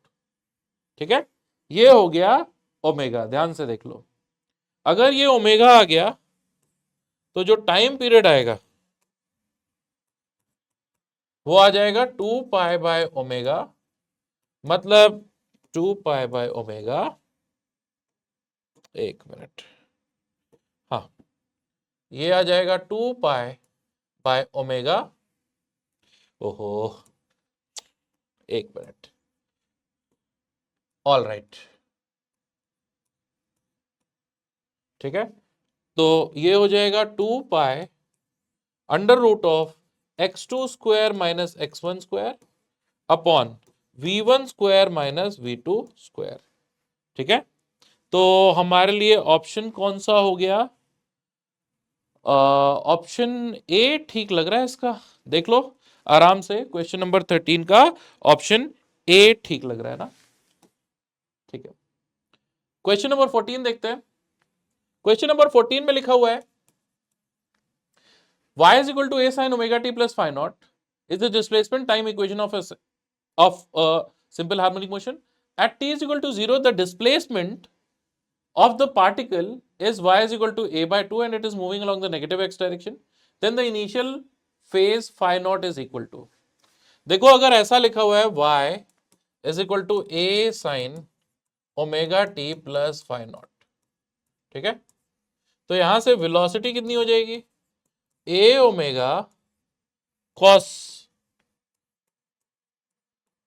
ठीक है, ये हो गया ओमेगा। ध्यान से देख लो, अगर ये ओमेगा आ गया तो जो टाइम पीरियड आएगा वो आ जाएगा 2 पाई बाय ओमेगा, मतलब 2 पाई बाय ओमेगा, एक मिनट, हाँ, ये आ जाएगा 2 पाई बाय ओमेगा, ओहो, एक मिनट, ऑल राइट, ठीक है, तो ये हो जाएगा 2 पाई under root of x2 square minus x1 square upon v1 square minus v2 square. ठीक है, तो हमारे लिए ऑप्शन कौन सा हो गया? ऑप्शन ए ठीक लग रहा है इसका, देख लो आराम से, क्वेश्चन नंबर 13 का ऑप्शन ए ठीक लग रहा है ना। ठीक है, क्वेश्चन नंबर 14 देखते हैं। क्वेश्चन नंबर 14 में लिखा हुआ है y is equal to a sin omega t plus phi naught is the displacement time equation of a simple harmonic motion. At t is equal to 0, the displacement of the particle is y is equal to a by 2 and it is moving along the negative x direction. Then the initial phase phi naught is equal to, देखो अगर ऐसा लिखा हुआ है y is equal to a sin omega t plus phi naught, ठीक है, तो यहां से वेलोसिटी कितनी हो जाएगी? a omega cos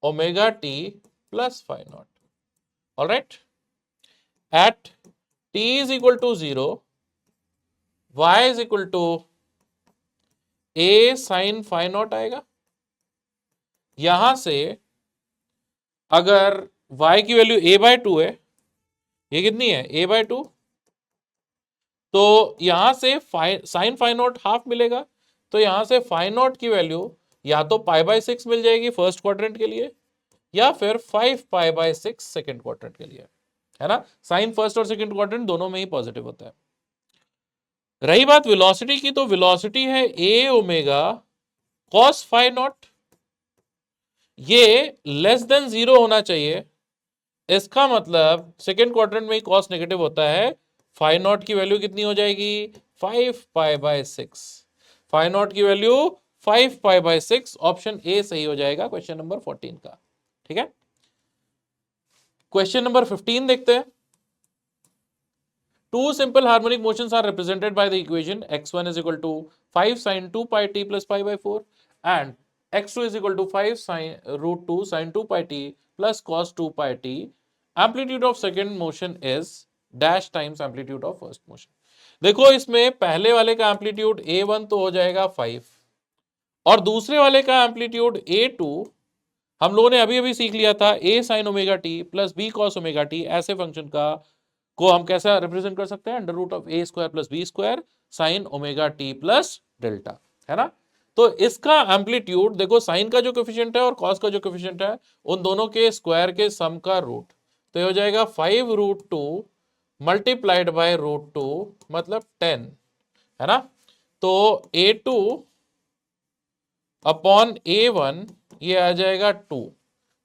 omega t plus phi naught. All right, at t is equal to 0, y is equal to a sin phi naught आएगा। यहां से अगर y की वैल्यू a बाय 2 है, ये कितनी है? a बाय 2, तो यहां से साइन फाइ नॉट हाफ मिलेगा, तो यहां से फाइ नॉट की वैल्यू या तो पाई बाय 6 मिल जाएगी फर्स्ट क्वाड्रेंट के लिए, या फिर 5 पाई बाय 6 सेकेंड क्वाड्रेंट के लिए, है ना। साइन फर्स्ट और सेकेंड क्वाड्रेंट दोनों में ही पॉजिटिव होता है। रही बात वेलोसिटी की, तो वेलोसिटी है a omega cos phi naught, ये लेस देन 0 होना चाहिए, इसका मतलब सेकेंड क्वाड्रेंट में ही कॉस नेगेटिव होता है। फाइ नॉट की वैल्यू कितनी हो जाएगी? 5 पाई बाय 6, फाइ नॉट की value 5 pi by 6, option A सही हो जाएगा क्वेश्चन नंबर 14 का। ठीक है, क्वेश्चन नंबर 15 देखते हैं। Two simple harmonic motions are represented by the equation x1 is equal to 5 sin 2 pi t plus pi by 4 and x2 is equal to 5 sin root 2 sin 2 pi t plus cos 2 pi t. Amplitude of second motion is dash times amplitude of first motion. देखो इसमें पहले वाले का amplitude a1 तो हो जाएगा 5 और दूसरे वाले का एम्पलीट्यूड a2 हम लोगों ने अभी अभी सीख लिया था a sin omega t plus b cos omega t। ऐसे फंक्शन का को हम कैसा रिप्रेजेंट कर सकते हैं? Under root of a square plus B square sine omega T plus delta, है ना। तो इसका एम्पलीट्यूड देखो, साइन का जो कोफिशिएंट है और कॉस का जो कोफिशिएंट है उन दोनों के स्क्वायर के सम का रूट, तो ये हो जाएगा 5√2 मल्टीप्लाइड बाय √2 मतलब 10, है ना। तो a2 अपॉन a1 ये आ जाएगा 2,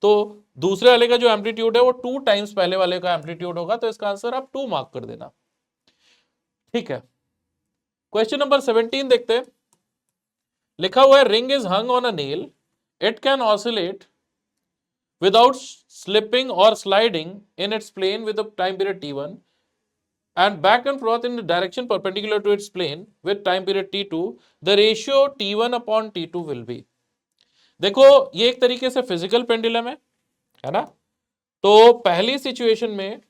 तो दूसरे वाले का जो एम्पलीट्यूड है वो 2 टाइम्स पहले वाले का एम्पलीट्यूड होगा, तो इसका आंसर आप 2 मार्क कर देना। ठीक है, क्वेश्चन नंबर 17 देखते हैं। लिखा हुआ है ring is hung on a nail, it can oscillate without slipping और sliding in its plane with a time period t1 and back and forth in the direction perpendicular to its plane with time period t2, the ratio t1 upon t2 will be। देखो ये एक तरीके से physical pendulum है ना। तो पहली situation में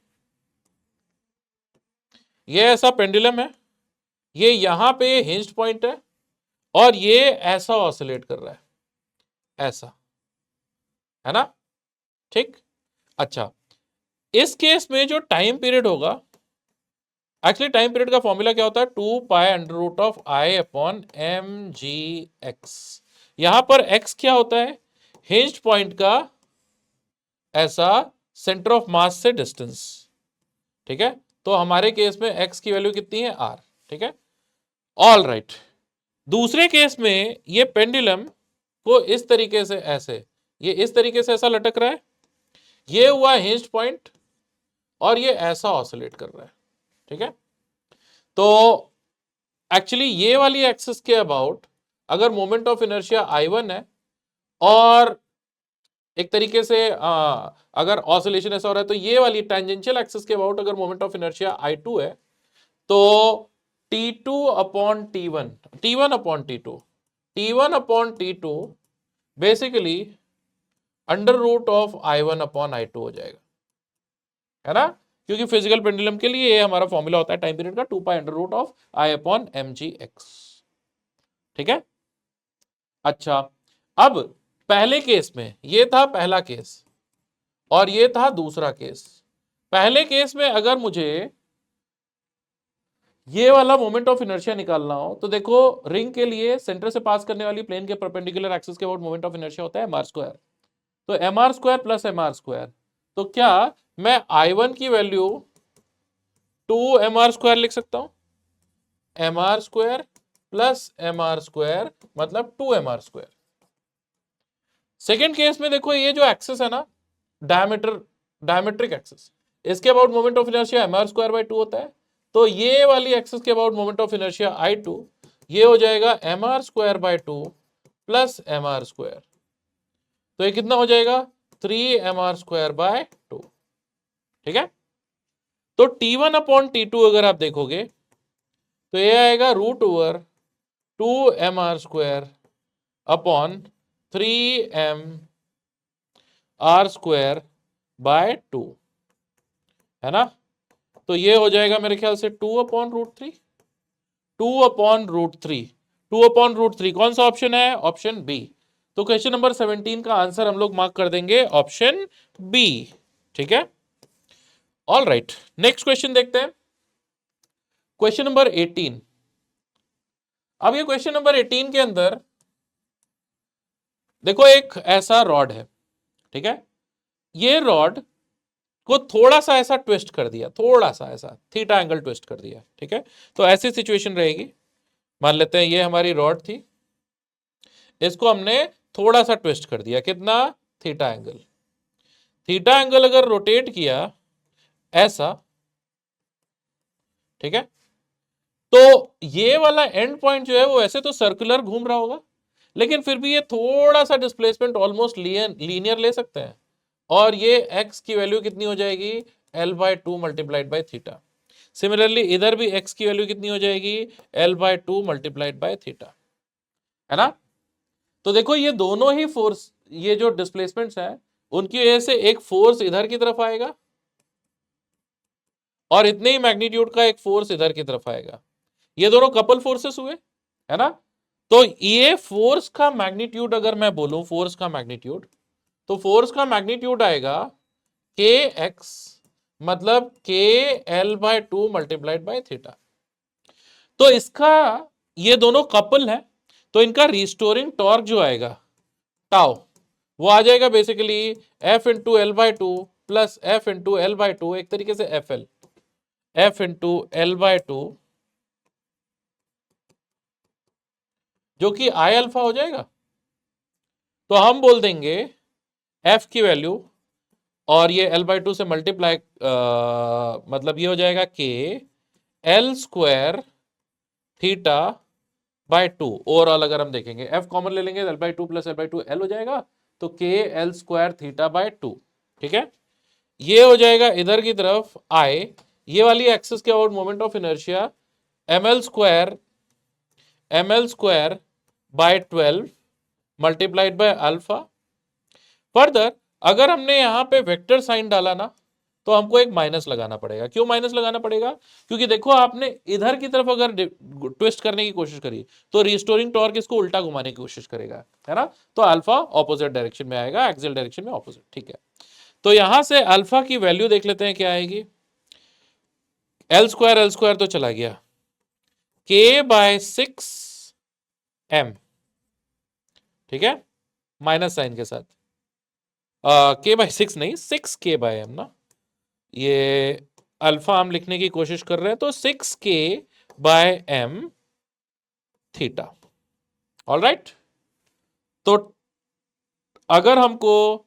ये ऐसा पेंडुलम है, ये यहां पे हिंज्ड पॉइंट है और ये ऐसा ऑसिलेट कर रहा है, ऐसा, है ना। ठीक, अच्छा, इस केस में जो टाइम पीरियड होगा, एक्चुअली टाइम पीरियड का फॉर्मूला क्या होता है? 2 पाई under root of I upon m g x. यहां पर x क्या होता है? हिंज्ड पॉइंट का ऐसा सेंटर ऑफ मास से डिस्टेंस, ठीक है, तो हमारे केस में x की वैल्यू कितनी है r, ठीक है। ऑल राइट, दूसरे केस में ये पेंडुलम को इस तरीके से ऐसे, ये इस तरीके से ऐसा लटक रहा है, ये हुआ हिंज पॉइंट और ये ऐसा ऑसिलेट कर रहा है, ठीक है। तो एक्चुअली ये वाली एक्सिस के अबाउट अगर मोमेंट ऑफ इनर्शिया I1 है और एक तरीके से अगर ऑसिलेशन ऐसा हो रहा है तो ये वाली टेंजेंशियल एक्सिस के अबाउट अगर मोमेंट ऑफ इनर्शिया I2 है तो T2 upon T1, T1 upon T2, T1 upon T2 basically under root of I1 upon I2 हो जाएगा, है ना, क्योंकि फिजिकल पेंडुलम के लिए ये हमारा फॉर्मूला होता है टाइम पीरियड का 2 पाई under root of I upon mgx, ठीक है। अच्छा, अब पहले केस में ये था पहला केस और ये था दूसरा केस। पहले केस में अगर मुझे ये वाला मोमेंट ऑफ इनर्शिया निकालना हो तो देखो रिंग के लिए सेंटर से पास करने वाली प्लेन के परपेंडिकुलर एक्सिस के अबाउट मोमेंट ऑफ इनर्शिया होता है mr स्क्वायर, तो mr square plus mr square, तो क्या मैं I1 की वैल्यू 2mr स्क्वायर लिख सकता हूं, mr square plus mr square मतलब 2mr स्क्वायर। सेकेंड केस में देखो ये जो एक्सिस है ना डायमेट्रिक एक्सिस, इसके about moment of inertia mr square by 2 होता है, तो ये वाली एक्सिस के about moment of inertia I2 ये हो जाएगा mr square by 2 plus mr square, तो ये कितना हो जाएगा 3mr स्क्वायर बाय 2, ठीक है। तो T1 अपॉन T2 अगर आप देखोगे तो ये आएगा root over 2mr square upon 3m r square by 2, है ना। तो ये हो जाएगा मेरे ख्याल से 2 upon root 3, 2 upon root 3, 2 upon root 3 कौन सा ऑप्शन है, ऑप्शन बी। तो क्वेश्चन नंबर 17 का आंसर हम लोग मार्क कर देंगे ऑप्शन बी, ठीक है। ऑल राइट, नेक्स्ट क्वेश्चन देखते हैं, क्वेश्चन नंबर 18। अब ये क्वेश्चन नंबर 18 के अंदर देखो एक ऐसा रॉड है, ठीक है, ये रॉड को थोड़ा सा ऐसा ट्विस्ट कर दिया, थोड़ा सा ऐसा थीटा एंगल ट्विस्ट कर दिया, ठीक है। तो ऐसी सिचुएशन रहेगी, मान लेते हैं ये हमारी रॉड थी, इसको हमने थोड़ा सा ट्विस्ट कर दिया, कितना, थीटा एंगल। थीटा एंगल अगर रोटेट किया ऐसा, ठीक है, तो ये वाला एंड पॉइंट जो है वो ऐसे तो सर्कुलर घूम रहा होगा, लेकिन फिर भी ये थोड़ा सा डिस्प्लेसमेंट ऑलमोस्ट लीनियर ले सकते हैं, और ये x की वैल्यू कितनी हो जाएगी L/2 multiplied by theta. Similarly इधर भी x की वैल्यू कितनी हो जाएगी L/2 मल्टीप्लाइड बाय थीटा, है ना। तो देखो ये दोनों ही फोर्स, ये जो डिस्प्लेसमेंट्स हैं उनकी वजह से एक फोर्स इधर की तरफ आएगा और इतने ही मैग्नीट्यूड का एक फोर्स इधर की तरफ आएगा, ये दोनों कपल फोर्सेस हुए, है ना। तो ये फोर्स का मैग्नीट्यूड अगर मैं बोलूं, फोर्स का मैग्नीट्यूड, तो फोर्स का मैग्नीट्यूड आएगा के एक्स मतलब के L/2 मल्टीप्लाइड बाय थीटा। तो इसका, ये दोनों कपल है तो इनका रिस्टोरिंग टॉर्क जो आएगा टाउ, वो आ जाएगा basically F into L/2 plus F into L/2, एक तरीके से FL, F इंटू L/2 जो कि I अल्फा हो जाएगा। तो हम बोल देंगे F की वैल्यू, और ये L/2 से मल्टीप्लाई मतलब ये हो जाएगा के L square theta by 2, overall अगर हम देखेंगे F कॉमन ले लेंगे L/2 प्लस L/2 L हो जाएगा, तो के L स्क्वायर थीटा बाय 2, ठीक है। ये हो जाएगा इधर की तरफ I, ये वाली एक्सिस के about moment of inertia ml square by 12 multiplied by alpha. Further अगर हमने यहां पे वेक्टर साइन डाला ना तो हमको एक माइनस लगाना पड़ेगा। क्यों माइनस लगाना पड़ेगा, क्योंकि देखो आपने इधर की तरफ अगर ट्विस्ट करने की कोशिश करी तो रिस्टोरिंग टॉर्क इसको उल्टा घुमाने की कोशिश करेगा, है ना। तो अल्फा ऑपोजिट डायरेक्शन में आएगा, एक्सियल डायरेक्शन में ऑपोजिट, ठीक है। तो यहां से अल्फा की वैल्यू देख लेते हैं क्या आएगी, एल स्क्वायर तो चला गया, के बाय 6m, ठीक है, माइनस साइन के साथ, के बाय 6 नहीं 6 के बाय m ना, ये अल्फा हम लिखने की कोशिश कर रहे हैं, तो 6k/m थीटा। ऑल राइट, तो अगर हमको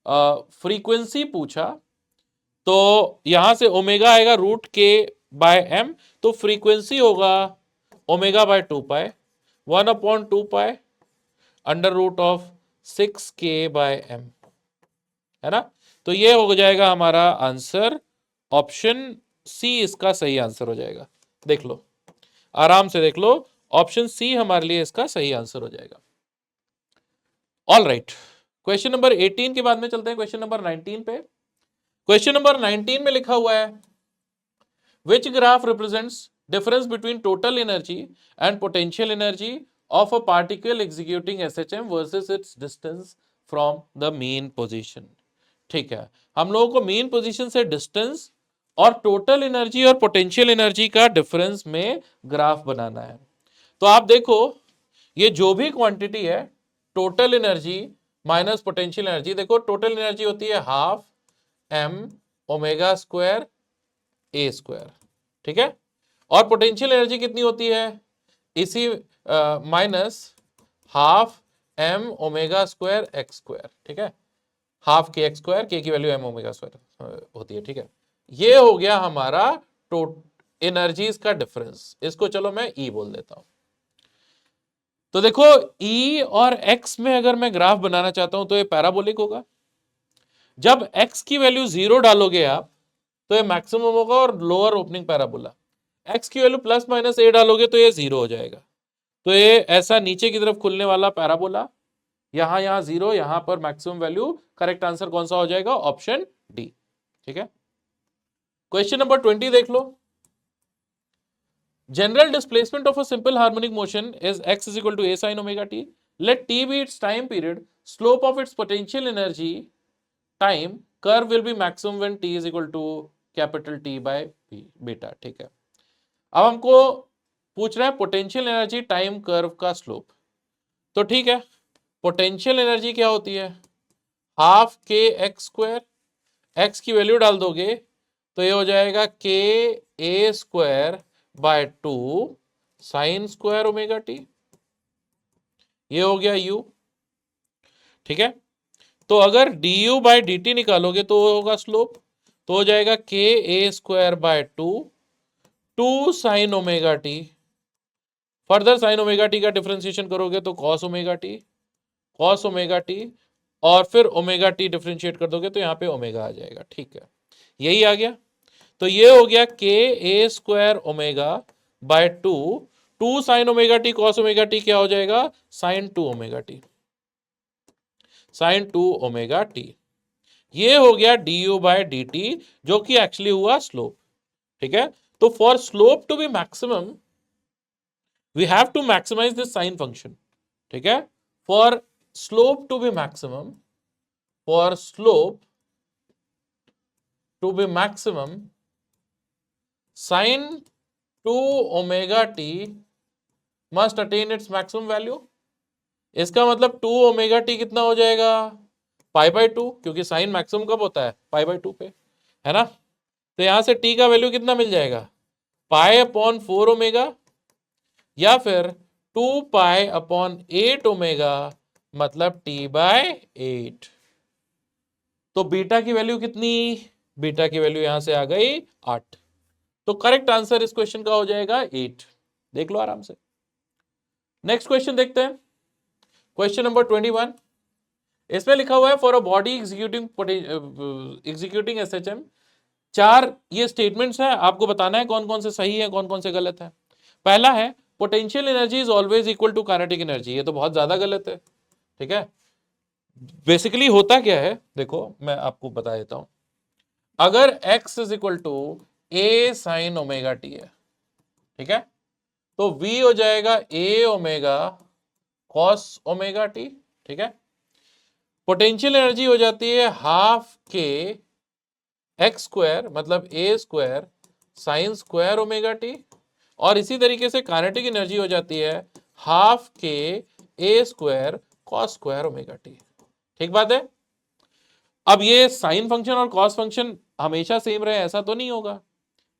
फ्रीक्वेंसी पूछा तो यहां से ओमेगा आएगा √k/m, तो फ्रीक्वेंसी होगा ω/2π 1/2π √6k/m, है ना। तो ये हो जाएगा हमारा आंसर, ऑप्शन सी इसका सही आंसर हो जाएगा। देख लो, आराम से देख लो, ऑप्शन सी हमारे लिए इसका सही आंसर हो जाएगा। ऑल राइट, क्वेश्चन नंबर 18 के बाद में चलते हैं क्वेश्चन नंबर 19 पे। क्वेश्चन नंबर 19 में लिखा हुआ है, which graph represents difference between total energy and potential energy of a particle executing SHM versus it's distance from the main position. ठीक है, हम लोगों को मेन पोजीशन से डिस्टेंस और टोटल एनर्जी और पोटेंशियल एनर्जी का डिफरेंस में ग्राफ बनाना है। तो आप देखो, ये जो भी क्वांटिटी है, total energy minus potential energy, देखो टोटल एनर्जी होती है ½ m ω² a², ठीक है, और पोटेंशियल एनर्जी कितनी होती है, इसी माइनस ½ m ω² x², ठीक है, ½ kx², k की वैल्यू m ω² होती है, ठीक है। ये हो गया हमारा एनर्जीज का डिफरेंस, इसको चलो मैं E बोल देता हूं। तो देखो E और X में अगर मैं ग्राफ बनाना चाहता हूं तो ये पैराबोलिक होगा। जब X की वैल्यू 0 डालोगे आप तो ये मैक्सिमम होगा और लोअर ओपनिंग पैराबोला। X की वैल्यू ±a डालोगे तो ये 0 हो जाएगा। तो ये ऐसा नीचे की तरफ खुलने वाला पैराबोला, यहां 0, यहां पर मैक्सिमम वैल्यू। करेक्ट आंसर कौन सा हो जाएगा, ऑप्शन डी, ठीक है। क्वेश्चन नंबर 20 देख लो, general displacement of a simple harmonic motion is x is equal to a sin omega t. Let t be its time period. Slope of its potential energy time curve will be maximum when t is equal to capital T by beta, ठीक है। अब हमको पूछ रहा है potential energy time curve का slope. तो ठीक है, पोटेंशियल एनर्जी क्या होती है, ½ kx², x की वैल्यू डाल दोगे तो ये हो जाएगा ka²/2 sin² ओमेगा टी, ये हो गया u, ठीक है। तो अगर du/dt निकालोगे तो होगा स्लोप, तो हो जाएगा ka²/2 2 sin omega T. Further sin omega t का डिफरेंशिएशन करोगे तो cos ओमेगा टी, और फिर ओमेगा टी डिफरेंशिएट कर दोगे तो यहाँ पे ओमेगा आ जाएगा, ठीक है, यही आ गया। तो ये हो गया ka² ओमेगा/2 2 sin omega T cos omega T क्या हो जाएगा, sin 2 ओमेगा टी। ये हो गया du/dt जो कि एक्चुअली हुआ स्लोप, ठीक है। तो for slope to be maximum we have to maximize this sine function, ठीक है। For slope to be maximum, sin 2 omega t must attain its maximum value. इसका मतलब 2 ओमेगा टी कितना हो जाएगा, π/2, क्योंकि साइन मैक्सिमम कब होता है, π/2 पे, है ना। तो यहां से t का वैल्यू कितना मिल जाएगा, π/4 ओमेगा, या फिर 2π/8 ओमेगा, मतलब t/8। तो बीटा की वैल्यू कितनी, बीटा की वैल्यू यहां से आ गई 8। तो करेक्ट आंसर इस क्वेश्चन का हो जाएगा 8। देख लो आराम से। नेक्स्ट क्वेश्चन देखते हैं, क्वेश्चन नंबर 21। इसमें लिखा हुआ है, for a body executing SHM, 4 ये स्टेटमेंट्स हैं, आपको बताना है कौन कौन से सही है कौन कौन से गलत है। पहला है, potential energy is always equal to kinetic energy, ये तो बहुत ज्यादा गलत है, ठीक है। बेसिकली होता क्या है, देखो मैं आपको बता देता हूं। अगर x is equal to a sin omega t है, ठीक है, तो v हो जाएगा a omega cos omega t, ठीक है। पोटेंशियल एनर्जी हो जाती है ½ kx², मतलब a² sin² ओमेगा टी, और इसी तरीके से काइनेटिक एनर्जी हो जाती है ½ ka² cos² ओमेगा टी, ठीक बात है। अब ये साइन फंक्शन और कॉस फंक्शन हमेशा सेम रहे ऐसा तो नहीं होगा,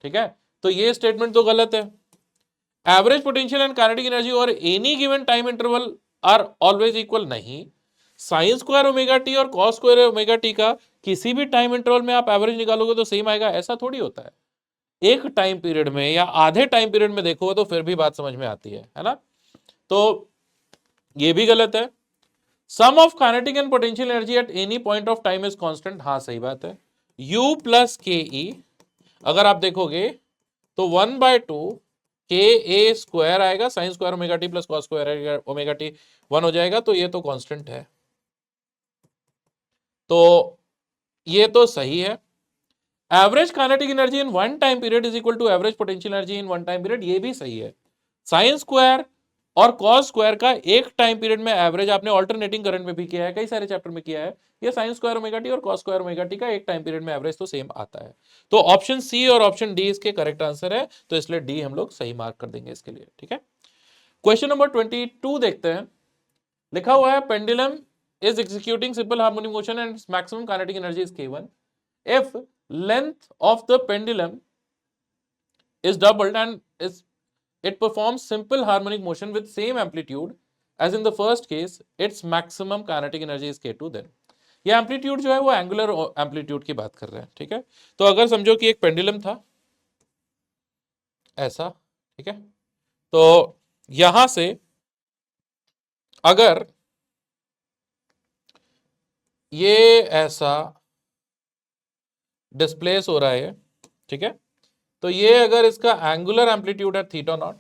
ठीक है। तो ये स्टेटमेंट तो गलत है। Average potential and kinetic energy और any given time interval are always equal, नहीं। साइन स्क्वायर ओमेगा टी और कॉस स्क्वायर ओमेगा टी का किसी भी टाइम इंटरवल में आप एवरेज निकालोगे तो सेम आएगा, ऐसा थोड़ी होता है। एक टाइम पीरियड में या आधे टाइम पीरियड में देखोगे तो फिर भी बात समझ में आती है ना। तो ये भी गलत है। Sum of kinetic and potential energy at any point of time is constant, हाँ सही बात है। U प्लस के ई अगर आप देखोगे तो 1/2 के ए स्क्वायर आएगा, sign square omega T plus cos square omega T 1 हो जाएगा, तो ये तो कांस्टेंट है, तो ये तो सही है। Average kinetic energy in one time period is equal to average potential energy in one time period, ये भी सही है। साइन स्क्वायर और कॉस स्क्वायर का एक टाइम पीरियड में एवरेज आपने ऑल्टरनेटिंग करंट में भी किया है, कई सारे चैप्टर में किया है। ये साइन स्क्वायर ओमेगा टी और कॉस स्क्वायर ओमेगा टी का एक टाइम पीरियड में एवरेज तो सेम आता है। तो ऑप्शन सी और ऑप्शन डी इसके करेक्ट आंसर है, तो इसलिए डी हम लोग सही मार्क कर देंगे इसके लिए, ठीक है। क्वेश्चन नंबर 22 देखते हैं। लिखा हुआ है pendulum is executing simple harmonic motion and maximum kinetic energy is k1 if length of the pendulum is doubled and it performs simple harmonic motion with same amplitude as in the first case, its maximum kinetic energy is k2 then। ये amplitude जो है वो angular amplitude की बात कर रहे हैं, ठीक है। तो अगर समझो कि एक पेंडुलम था ऐसा, ठीक है, तो यहां से अगर ये ऐसा डिस्प्लेस हो रहा है, ठीक है, तो ये अगर इसका एंगुलर एम्पलीट्यूड है थीटा नॉट,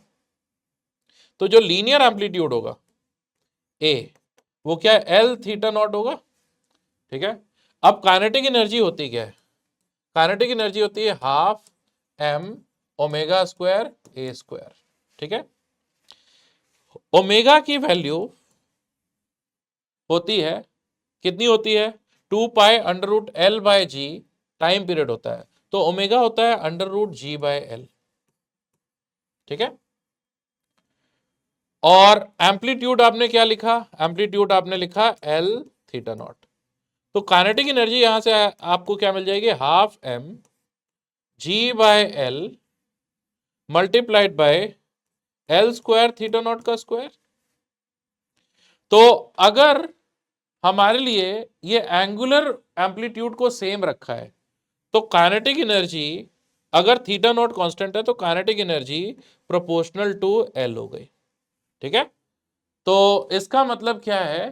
तो जो लीनियर एम्पलीट्यूड होगा ए वो क्या है, एल थीटा नॉट होगा, ठीक है। अब काइनेटिक एनर्जी होती क्या है, काइनेटिक एनर्जी होती है half M omega square a square, ठीक है। ओमेगा की वैल्यू होती है, कितनी होती है, 2 पाई under root l by g, time period होता है, तो ओमेगा होता है under root ji by l, ठीक है। और एम्पलीट्यूड आपने क्या लिखा, एम्पलीट्यूड आपने लिखा एल थीटा नॉट, तो काइनेटिक एनर्जी यहां से आपको क्या मिल जाएगी, half m g by l multiplied by l square theta naught का स्क्वायर। तो अगर हमारे लिए ये एंगुलर एम्पलीट्यूड को सेम रखा है तो काइनेटिक एनर्जी अगर थीटा नॉट कांस्टेंट है तो kinetic energy proportional to l हो गई, ठीक है। तो इसका मतलब क्या है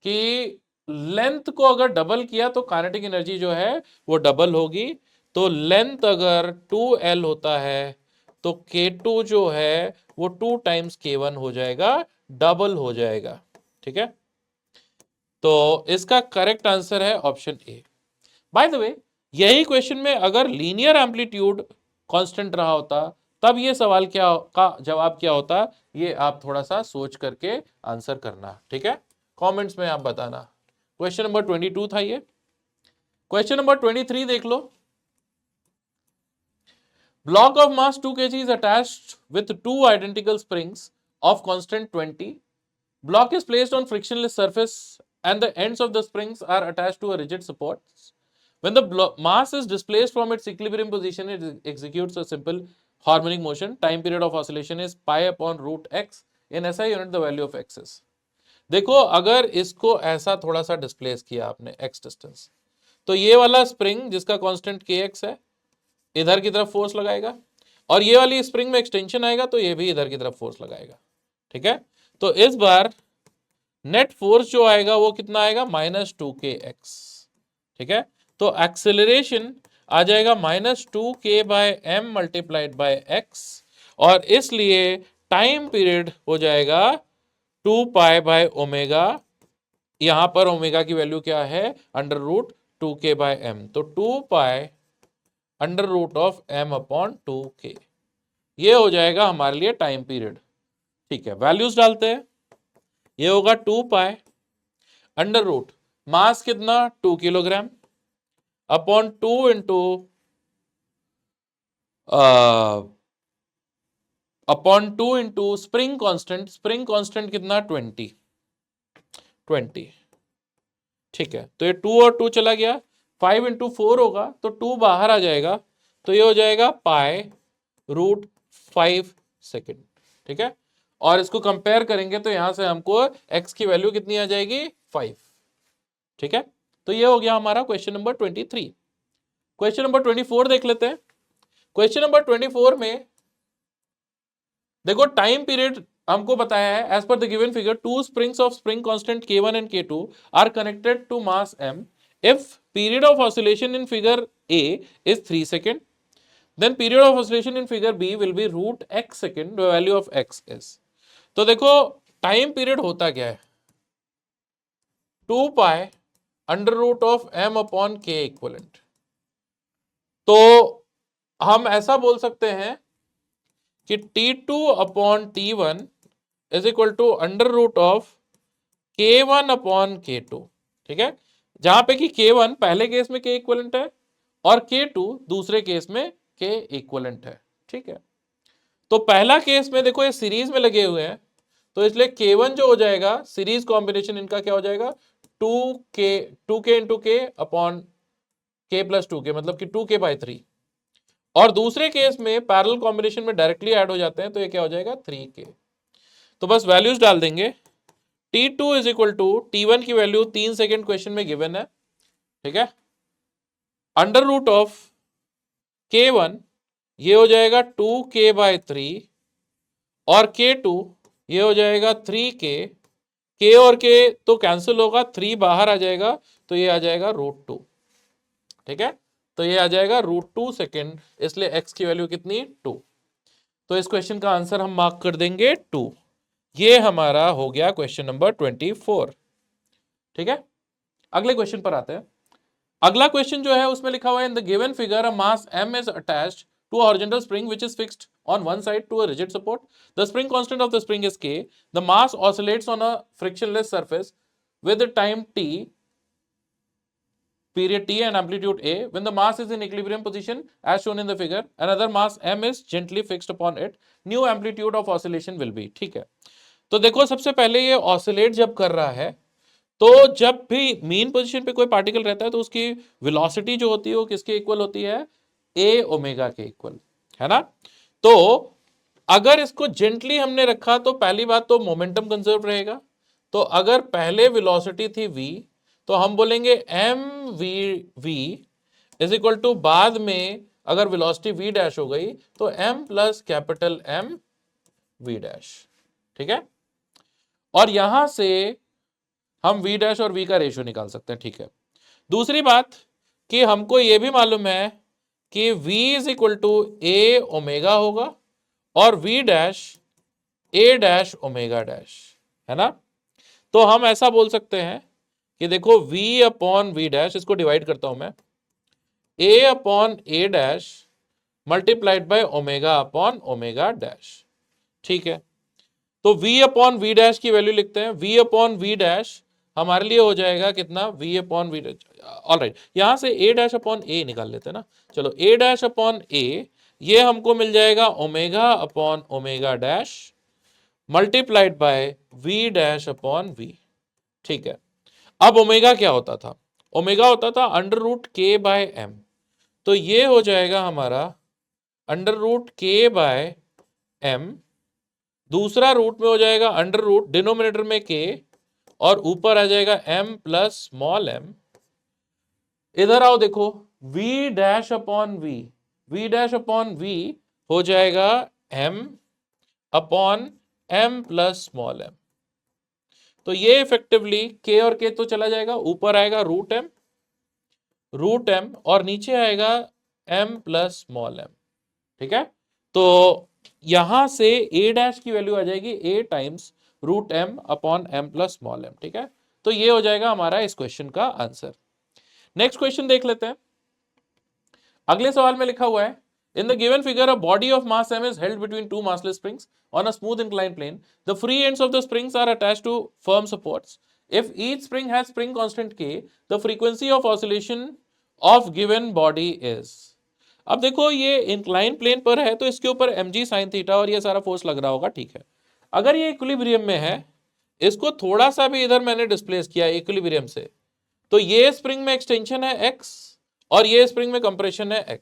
कि लेंथ को अगर डबल किया तो काइनेटिक एनर्जी जो है वो डबल होगी। तो लेंथ अगर 2l होता है तो k2 जो है वो 2 टाइम्स k1 हो जाएगा, डबल हो जाएगा, ठीक है। तो इसका करेक्ट आंसर है option A. By the way, यही क्वेश्चन में अगर लीनियर एम्पलीट्यूड कांस्टेंट रहा होता तब ये सवाल क्या का जवाब क्या होता, ये आप थोड़ा सा सोच करके आंसर करना, ठीक है, कमेंट्स में आप बताना। क्वेश्चन नंबर 22 था ये। क्वेश्चन नंबर 23 देख लो। Block of mass 2 kg is attached with two identical springs of constant 20. Block is placed on frictionless surface and the ends of the springs are attached to a rigid support. When the mass is displaced from its equilibrium position, it executes a simple harmonic motion. Time period of oscillation is pi upon root x. In SI unit, the value of x is. देखो अगर इसको ऐसा थोड़ा सा displace किया आपने x distance, तो ये वाला स्प्रिंग जिसका कांस्टेंट kx है इधर की तरफ फोर्स लगाएगा, और ये वाली स्प्रिंग में एक्सटेंशन आएगा तो ये भी इधर की तरफ फोर्स लगाएगा, ठीक है। तो इस बार नेट फोर्स जो आएगा वो कितना आएगा, -2kx, ठीक है। तो एक्सेलरेशन आ जाएगा -2k by m multiplied by x, और इसलिए टाइम पीरियड हो जाएगा 2 पाई बाय ओमेगा, यहां पर ओमेगा की वैल्यू क्या है, under root 2k by m, तो 2 पाई under root of m upon 2k, ये हो जाएगा हमारे लिए टाइम पीरियड, ठीक है। वैल्यूज डालते हैं, ये होगा 2 पाई अंडर रूट मास कितना 2 kilogram upon 2 into upon 2 into spring constant कितना 20, ठीक है। तो ये 2 और 2 चला गया, 5 इंटू 4 होगा तो 2 बाहर आ जाएगा, तो ये हो जाएगा पाई रूट 5 सेकेंड। ठीक है, और इसको कंपेयर करेंगे तो यहां से हमको x की वैल्यू कितनी आ जाएगी 5। ठीक है, तो ये हो गया हमारा क्वेश्चन नंबर 23। क्वेश्चन नंबर 24 देख लेते हैं। क्वेश्चन नंबर 24 में देखो टाइम पीरियड हमको बताया है, as per the given figure two springs of spring constant K1 and K2 are connected to mass m if period of oscillation in figure A is 3 seconds, then period of oscillation in figure B will be root x second, the value of x is। तो देखो time period होता क्या है, 2 पाई under root of m upon k equivalent. तो हम ऐसा बोल सकते हैं कि T2 upon T1 is equal to under root of K1 upon K2। ठीक है, जहां पे कि K1 पहले केस में K इक्वलेंट है और K2 दूसरे केस में K इक्वलेंट है। ठीक है, तो पहला केस में देखो ये सीरीज में लगे हुए हैं, तो इसलिए K1 जो हो जाएगा सीरीज कॉम्बिनेशन इनका क्या हो जाएगा 2K into K upon K plus 2K, मतलब कि 2K/3। और दूसरे केस में पैरेलल कॉम्बिनेशन में डायरेक्टली ऐड हो जाते हैं, तो ये क्या हो जाएगा 3K। तो बस वैल्यूज डाल देंगे। T2 is equal to T1 की वैल्यू 3 सेकेंड क्वेश्चन में गिवन है। ठीक है, अंडर रूट ऑफ K1 ये हो जाएगा 2K/3 और K2 ये हो जाएगा 3K। K और K तो कैंसिल होगा, 3 बाहर आ जाएगा, तो ये आ जाएगा √2। ठीक है, तो ये आ जाएगा √2 सेकेंड, इसलिए x की वैल्यू कितनी 2। तो इस क्वेश्चन का आंसर हम मार्क कर देंगे 2। ये हमारा हो गया क्वेश्चन नंबर 24। ठीक है, अगले क्वेश्चन पर आते हैं। अगला क्वेश्चन जो है उसमें लिखा हुआ है in the given figure a mass m is attached to a horizontal spring which is fixed on one side to a rigid support. The spring constant of the spring is K. The mass oscillates on a frictionless surface with the time t, period t and amplitude a. When the mass is in equilibrium position as shown in the figure, another mass m is gently fixed upon it. New amplitude of oscillation will be। ठीक है, तो देखो सबसे पहले ये oscillate जब कर रहा है, तो जब भी मीन पोजीशन पे कोई पार्टिकल रहता है तो उसकी वेलोसिटी जो होती है वो किसके इक्वल होती है ए ओमेगा के इक्वल, है ना। तो अगर इसको जेंटली हमने रखा तो पहली बात तो मोमेंटम कंजर्व रहेगा। तो अगर पहले वेलोसिटी थी v, तो हम बोलेंगे M V V is equal to बाद में अगर वेलोसिटी v डैश हो गई तो m plus capital M v dash. ठीक है, और यहां से हम v डैश और v का रेशियो निकाल सकते हैं। ठीक है, दूसरी बात कि हमको यह भी मालूम है कि v is equal to A omega होगा और v dash A dash omega dash, है ना। तो हम ऐसा बोल सकते हैं कि देखो v अपॉन v डैश, इसको डिवाइड करता हूं मैं, a upon a dash multiplied by omega upon omega dash. ठीक है, तो v अपॉन v डैश की वैल्यू लिखते हैं। v अपॉन v डैश हमारे लिए हो जाएगा कितना v upon v dash. Alright, यहां से a डैश अपॉन a निकाल लेते हैं ना। चलो a डैश अपॉन a ये हमको मिल जाएगा omega upon omega dash multiplied by v dash upon v। ठीक है, अब ओमेगा क्या होता था, ओमेगा होता था under root k by m। तो ये हो जाएगा हमारा under root k by m, दूसरा रूट में हो जाएगा अंडर रूट डिनोमिनेटर में k और ऊपर आ जाएगा m प्लस स्मॉल m। इधर आओ देखो v dash upon v dash upon v हो जाएगा m upon m plus small m। तो ये इफेक्टिवली k और k तो चला जाएगा, ऊपर आएगा रूट m और नीचे आएगा m प्लस स्मॉल m। ठीक है, तो यहां से a डैश की वैल्यू आ जाएगी a times root m upon m plus small m। ठीक है, तो ये हो जाएगा हमारा इस क्वेश्चन का आंसर। नेक्स्ट क्वेश्चन देख लेते हैं। अगले सवाल में लिखा हुआ है in the given figure a body of mass m is held between two massless springs on a smooth incline plane. The free ends of the springs are attached to firm supports. If each spring has spring constant k, the frequency of oscillation of given body is. अब देखो ये incline plane पर है तो इसके ऊपर mg sin theta और ये सारा फोर्स लग रहा होगा। ठीक है, अगर ये इक्विलिब्रियम में है, इसको थोड़ा सा भी इधर मैंने डिस्प्लेस किया इक्विलिब्रियम से, तो ये स्प्रिंग में एक्सटेंशन है x और ये स्प्रिंग में कंप्रेशन है x।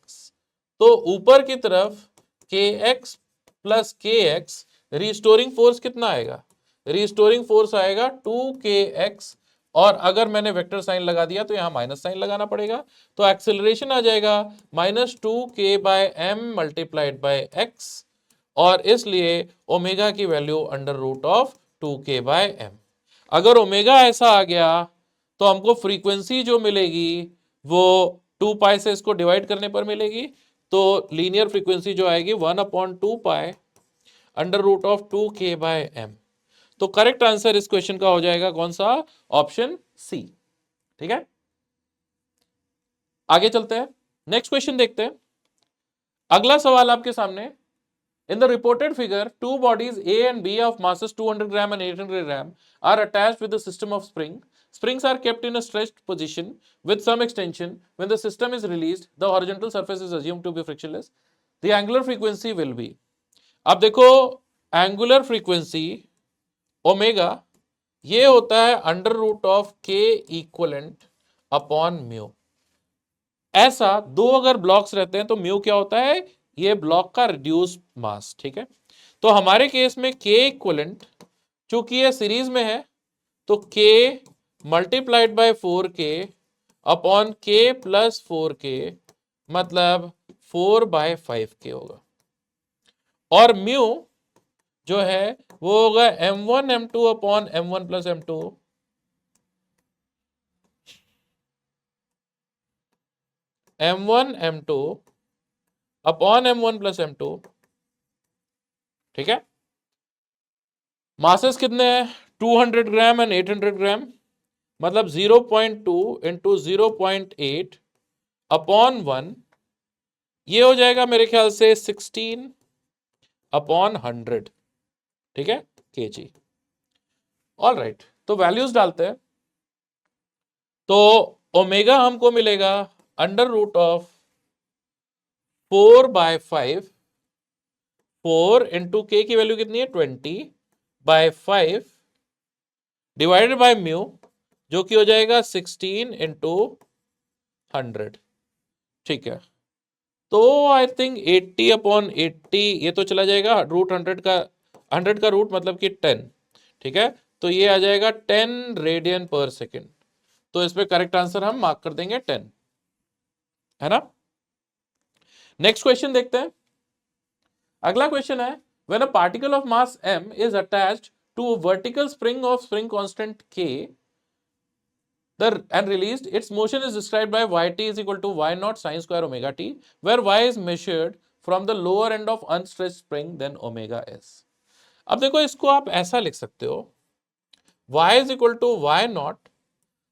तो ऊपर की तरफ kx plus kx, restoring force कितना आएगा? रिस्टोरिंग फोर्स आएगा 2kx, और अगर मैंने वेक्टर साइन लगा दिया तो यहां माइनस साइन लगाना पड़ेगा, तो एक्सेलरेशन आ जाएगा -2k/m मल्टीप्लाइड बाय x, और इसलिए ओमेगा की value under root of 2k/m। अगर ओमेगा ऐसा आ गया तो हमको फ्रीक्वेंसी जो मिलेगी वो 2 पाई से इसको डिवाइड करने पर मिलेगी, तो लीनियर फ्रीक्वेंसी जो आएगी 1/2 पाई अंडर रूट ऑफ 2k/m। तो करेक्ट आंसर इस क्वेश्चन का हो जाएगा कौन सा? Option C. ठीक है, आगे चलते हैं, नेक्स्ट क्वेश्चन देखते हैं। अगला सवाल आपके सामने। In the reported figure, two bodies A and B of masses 200 gram and 800 gram are attached with a system of spring. Springs are kept in a stretched position with some extension. When the system is released, the horizontal surface is assumed to be frictionless. The angular frequency will be. अब देखो, angular frequency omega ये होता है under root of के equivalent upon mu. ऐसा दो अगर blocks रहते हैं तो म्यू क्या होता है? ये ब्लॉक का रिड्यूस मास। ठीक है, तो हमारे केस में के इक्वलेंट चूंकि ये सीरीज में है तो के मल्टीप्लाइड बाय 4k अपॉन के प्लस 4k, मतलब 4/5k होगा, और म्यू जो है वो होगा m1 m2 upon m1 plus m2, m1 m2 upon m1 plus m2। ठीक है, मासेस कितने हैं? 200 ग्राम एंड 800 ग्राम, मतलब 0.2 इंटू 0.8 अपॉन 1, ये हो जाएगा मेरे ख्याल से 16 अपॉन 100। ठीक है, kg। ऑल राइट, तो वैल्यूज डालते हैं। तो ओमेगा हमको मिलेगा अंडर रूट ऑफ 4/5, 4 इंटू के की वैल्यू कितनी है? 20/5 डिवाइडेड बाय म्यू जो कि हो जाएगा 16 इंटू 100। ठीक है, तो आई थिंक 80 अपॉन 80 ये तो चला जाएगा, रूट 100 का, 100 का रूट मतलब कि 10। ठीक है, तो ये आ जाएगा 10 रेडियन पर सेकेंड। तो इसमें करेक्ट आंसर हम मार्क कर देंगे 10, है ना। नेक्स्ट क्वेश्चन देखते हैं। अगला क्वेश्चन है, when a particle of mass m is attached to a vertical spring of spring constant k and released, its motion is described by yt is equal to y naught sin square omega t, where y is measured from the lower end of unstretched spring then omega s। अब देखो, इसको आप ऐसा लिख सकते हो, y is equal to y naught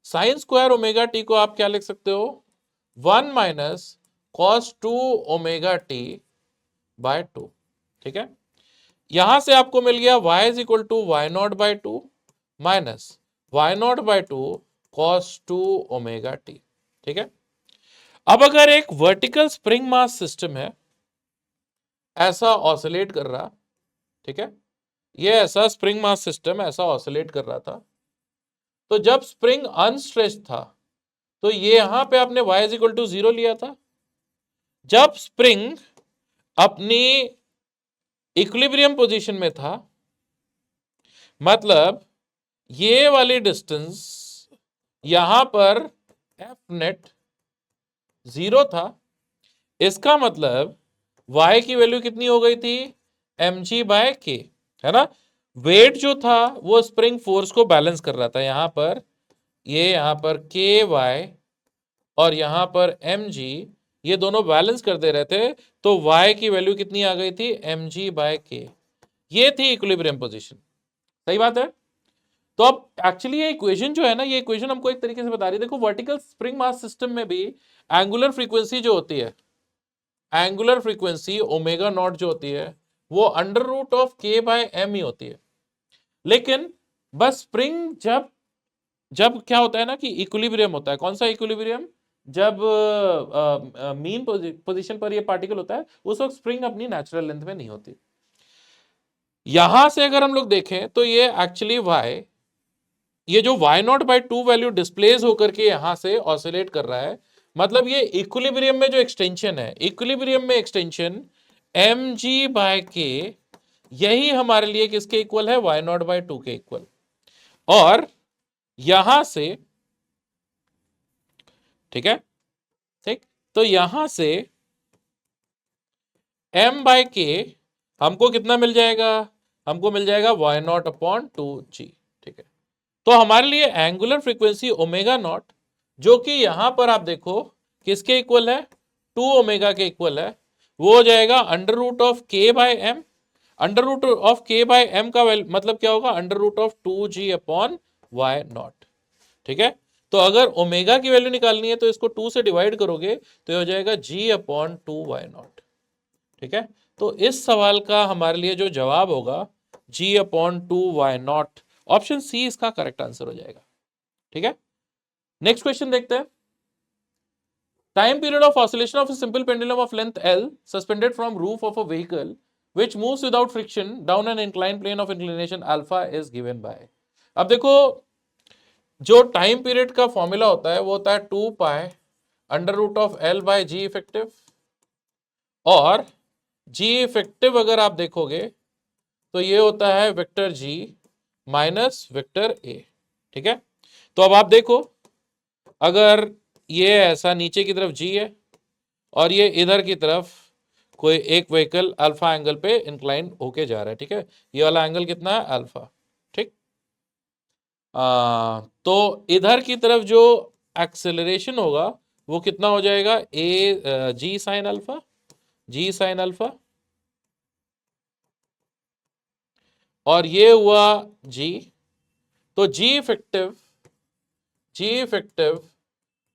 sin square omega t को आप क्या लिख सकते हो? 1 minus cos 2 omega t by 2। ठीक है, यहां से आपको मिल गया y is equal to y naught by 2 minus y naught by 2 cos 2 omega t। ठीक है, अब अगर एक वर्टिकल स्प्रिंग मास सिस्टम है, ऐसा ऑसिलेट कर रहा, ठीक है, ये ऐसा स्प्रिंग मास सिस्टम ऐसा ऑसिलेट कर रहा था, तो जब स्प्रिंग अनस्ट्रेच्ड था तो ये यहां पे आपने y इज इक्वल टू 0 लिया था। जब स्प्रिंग अपनी इक्विलिब्रियम पोजीशन में था, मतलब ये वाली डिस्टेंस यहां पर एफ नेट 0 था, इसका मतलब y की वैल्यू कितनी हो गई थी? mg/k, है ना। वेट जो था वो स्प्रिंग फोर्स को बैलेंस कर रहा था, यहां पर ये यहां पर ky और यहां पर mg, ये दोनों बैलेंस कर दे रहे थे, तो y की वैल्यू कितनी आ गई थी? mg/k। ये थी इक्विलिब्रियम पोजीशन, सही बात है। तो अब एक्चुअली ये इक्वेशन जो है ना, ये इक्वेशन हमको एक तरीके से बता रही है, देखो वर्टिकल स्प्रिंग मास सिस्टम में भी एंगुलर फ्रीक्वेंसी जो होती है, एंगुलर फ्रीक्वेंसी ओमेगा नॉट जो होती है वो अंडर रूट ऑफ k/m ही होती है। लेकिन बस स्प्रिंग जब जब क्या होता है ना कि इक्विलिब्रियम होता है, कौन सा इक्विलिब्रियम? जब मीन पोजीशन पर ये पार्टिकल होता है, उस वक्त स्प्रिंग अपनी नेचुरल लेंथ में नहीं होती। यहां से अगर हम लोग देखें तो ये एक्चुअली y ये जो y0/2 वैल्यू डिस्प्लेस होकर के यहां से ऑसिलेट कर रहा है, मतलब ये इक्विलिब्रियम में जो एक्सटेंशन है, इक्विलिब्रियम में एक्सटेंशन mg/k, यही हमारे लिए किसके इक्वल है, y0/2 के इक्वल। और यहां से, ठीक है, ठीक, तो यहां से m/k हमको कितना मिल जाएगा, हमको मिल जाएगा y0/2g। ठीक है, तो हमारे लिए एंगुलर फ्रीक्वेंसी ओमेगा नॉट, जो कि यहां पर आप देखो किसके इक्वल है, 2 ओमेगा के इक्वल है, वो हो जाएगा √k/m। √k/m का मतलब क्या होगा, √2g/y0। ठीक है, तो अगर ओमेगा की वैल्यू निकालनी है तो इसको 2 से डिवाइड करोगे तो ये हो जाएगा g/2y0। ठीक है, तो इस सवाल का हमारे लिए जो जवाब होगा g/2y0, ऑप्शन सी इसका करेक्ट आंसर हो जाएगा। ठीक है, नेक्स्ट क्वेश्चन देखते हैं। Time period of oscillation of a simple pendulum of length L suspended from roof of a vehicle which moves without friction down an inclined plane of inclination alpha is given by। अब देखो, जो time period का formula होता है वो होता है 2π√L/g effective, और g इफेक्टिव अगर आप देखोगे तो ये होता है vector g minus vector a। ठीक है, तो अब आप देखो, अगर ये ऐसा नीचे की तरफ g है और ये इधर की तरफ कोई एक व्हीकल अल्फा एंगल पे इंक्लाइन होके जा रहा है, ठीक है, ये वाला एंगल कितना है, अल्फा। ठीक, तो इधर की तरफ जो एक्सेलरेशन होगा वो कितना हो जाएगा, जी साइन अल्फा, जी साइन अल्फा, और ये हुआ जी, तो जी इफेक्टिव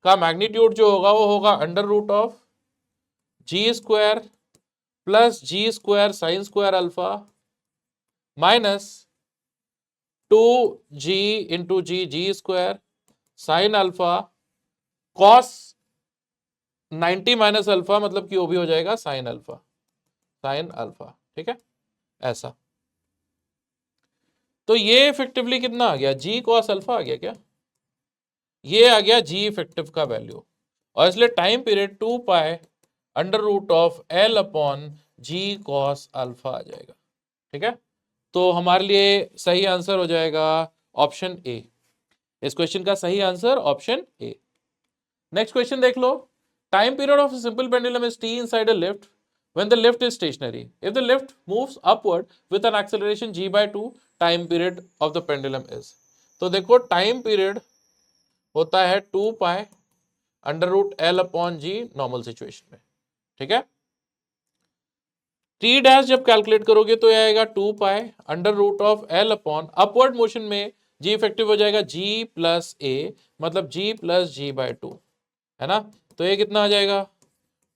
का मैग्नीट्यूड जो होगा वो होगा √g² plus g² sine square alpha minus 2g/g² sine alpha cos 90 minus alpha, मतलब कि वो भी हो जाएगा साइन अल्फा, साइन अल्फा। ठीक है, ऐसा, तो ये इफेक्टिवली कितना आ गया, जी कॉस अल्फा आ गया क्या, ये आ गया जी इफेक्टिव का वैल्यू, और इसलिए time period 2π√L/g cos alpha आ जाएगा। ठीक है, तो हमारे लिए सही आंसर हो जाएगा ऑप्शन ए। इस क्वेश्चन का सही answer option A. Next question देख लो। Time period of simple pendulum is t inside a lift when the lift is stationary. If the lift moves upward with an acceleration g/2, time period of the pendulum is। तो देखो, time period होता है 2π√L/g normal situation में। ठीक है, T dash जब calculate करोगे तो यह आएगा 2π√L अपवर्ड मोशन में जी इफेक्टिव हो जाएगा g+a, मतलब g+g/2, है ना, तो ये कितना आ जाएगा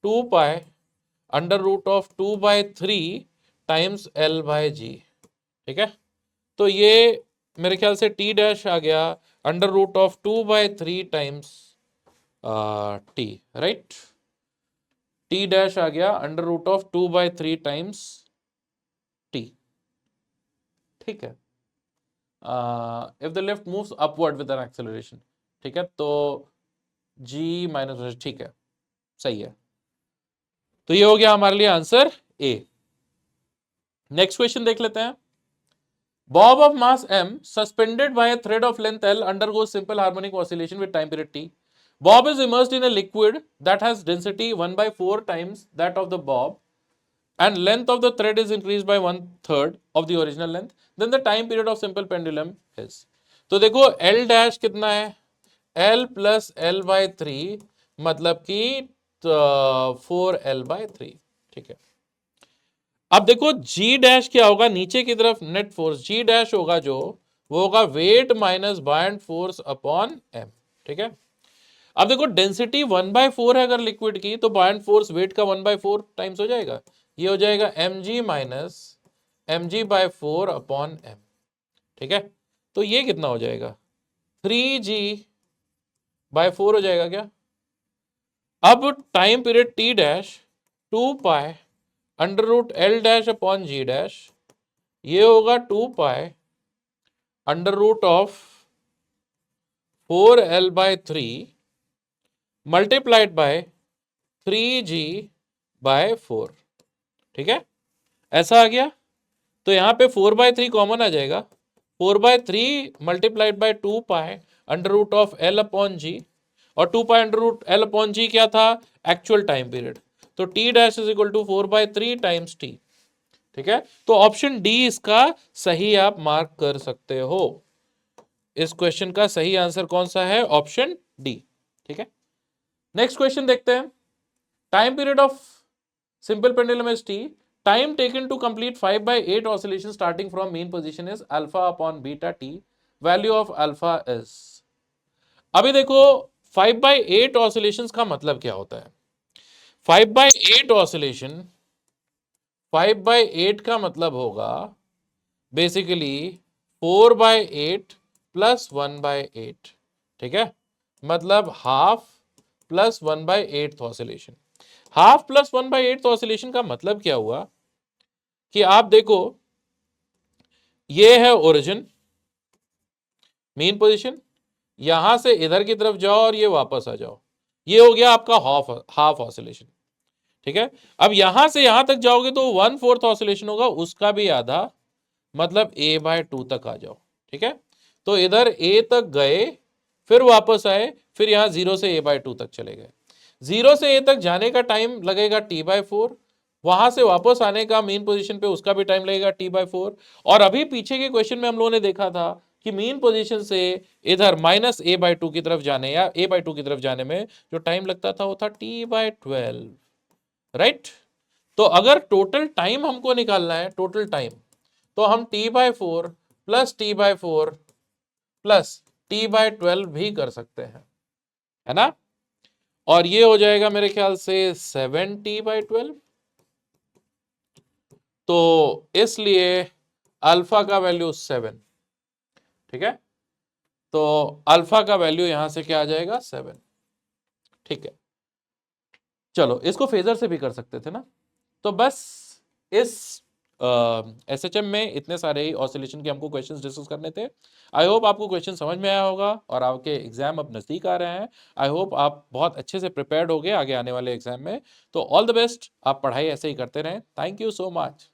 2π√2/3 टाइम्स L/g। ठीक है, तो ये मेरे ख्याल से टी डैश आ गया √2/3 times T, right, T dash आ गया √2/3 टाइम्स टी। ठीक है, if the lift moves upward with an acceleration, ठीक है, तो जी माइनस, ठीक है, सही है, तो ये हो गया हमारे लिए आंसर ए। नेक्स्ट क्वेश्चन देख लेते हैं। Bob of mass m suspended by a thread of length L undergoes simple harmonic oscillation with time period t. Bob is immersed in a liquid that has density 1/4 times that of the bob and length of the thread is increased by 1/3 of the original length. Then the time period of simple pendulum is। तो देखो L dash कितना है, L plus L/3, मतलब कि 4L/3। ठीक है, अब देखो G डैश क्या होगा, नीचे की तरफ नेट फोर्स G डैश होगा जो, वो होगा wait minus buoyant force upon m। ठीक है, अब देखो डेंसिटी 1/4 है अगर लिक्विड की, तो बायंट फोर्स वेट का 1/4 टाइम्स हो जाएगा, ये हो जाएगा mg minus mg/4 upon m। ठीक है, तो ये कितना हो जाएगा 3g/4 हो जाएगा क्या। अब time period t dash 2π√L dash upon g dash, ये होगा 2π√L 4L/3 multiplied by 3G/4। ठीक है, ऐसा आ गया। तो यहां पे 4/3 कॉमन आ जाएगा। 4/3 मल्टीप्लाइड बाय 2π√L/G, और 2π√L/G क्या था? Actual time period. तो T dash is equal to 4/3 times T। ठीक है, तो ऑप्शन डी इसका सही आप मार्क कर सकते हो। इस क्वेश्चन का सही आंसर कौन सा है? Option D. ठीक है, नेक्स्ट क्वेश्चन देखते हैं। Time period of simple pendulum is T, time taken to complete 5/8 oscillation starting from mean position is alpha upon beta t, value of alpha is। अभी देखो 5/8 ऑसिलेशन का मतलब क्या होता है? 5/8 ऑसिलेशन, 5/8 का मतलब होगा बेसिकली 4/8 प्लस 1/8। ठीक है, मतलब half plus 1/8 oscillation. Half plus 1/8 oscillation का मतलब क्या हुआ कि आप देखो, ये है ओरिजिन, मेन पोजीशन, यहां से इधर की तरफ जाओ और ये वापस आ जाओ, ये हो गया आपका हाफ ऑसिलेशन। ठीक है, अब यहां से यहां तक जाओगे तो 1/4 ऑसिलेशन होगा, उसका भी आधा, मतलब A/2 तक आ जाओ। ठीक है, तो इधर A तक गए, फिर वापस आए, फिर यहां 0 से A/2 तक चले गए। 0 से A तक जाने का टाइम लगेगा T/4, वहां से वापस आने का मेन पोजीशन पे उसका भी टाइम लगेगा T/4। और अभी पीछे के क्वेश्चन में हम लोगों ने देखा था कि मेन पोजीशन से इधर -A/2 की तरफ जाने या A/2 की तरफ जाने में जो टाइम लगता था वो था T/12, राइट। तो अगर टोटल टाइम हमको निकालना है, टोटल टाइम, तो हम T/4 plus T/4 plus T/12 भी कर सकते हैं, है ना। और ये हो जाएगा मेरे ख्याल से 7T/12। तो इसलिए अल्फा का वैल्यू 7। ठीक है, तो अल्फा का वैल्यू यहां से क्या आ जाएगा? 7। ठीक है, चलो इसको फेजर से भी कर सकते थे ना। तो बस इस एसएचएम में इतने सारे ही ऑसिलेशन के हमको क्वेश्चंस डिस्कस करने थे। आई होप आपको क्वेश्चन समझ में आया होगा और आपके एग्जाम अब नजदीक आ रहे हैं। आई होप आप बहुत अच्छे से प्रिपेयर्ड होगे आगे आने वाले एग्जाम में। तो ऑल द बेस्ट, आप पढ़ाई ऐसे ही करते रहें। Thank you so much.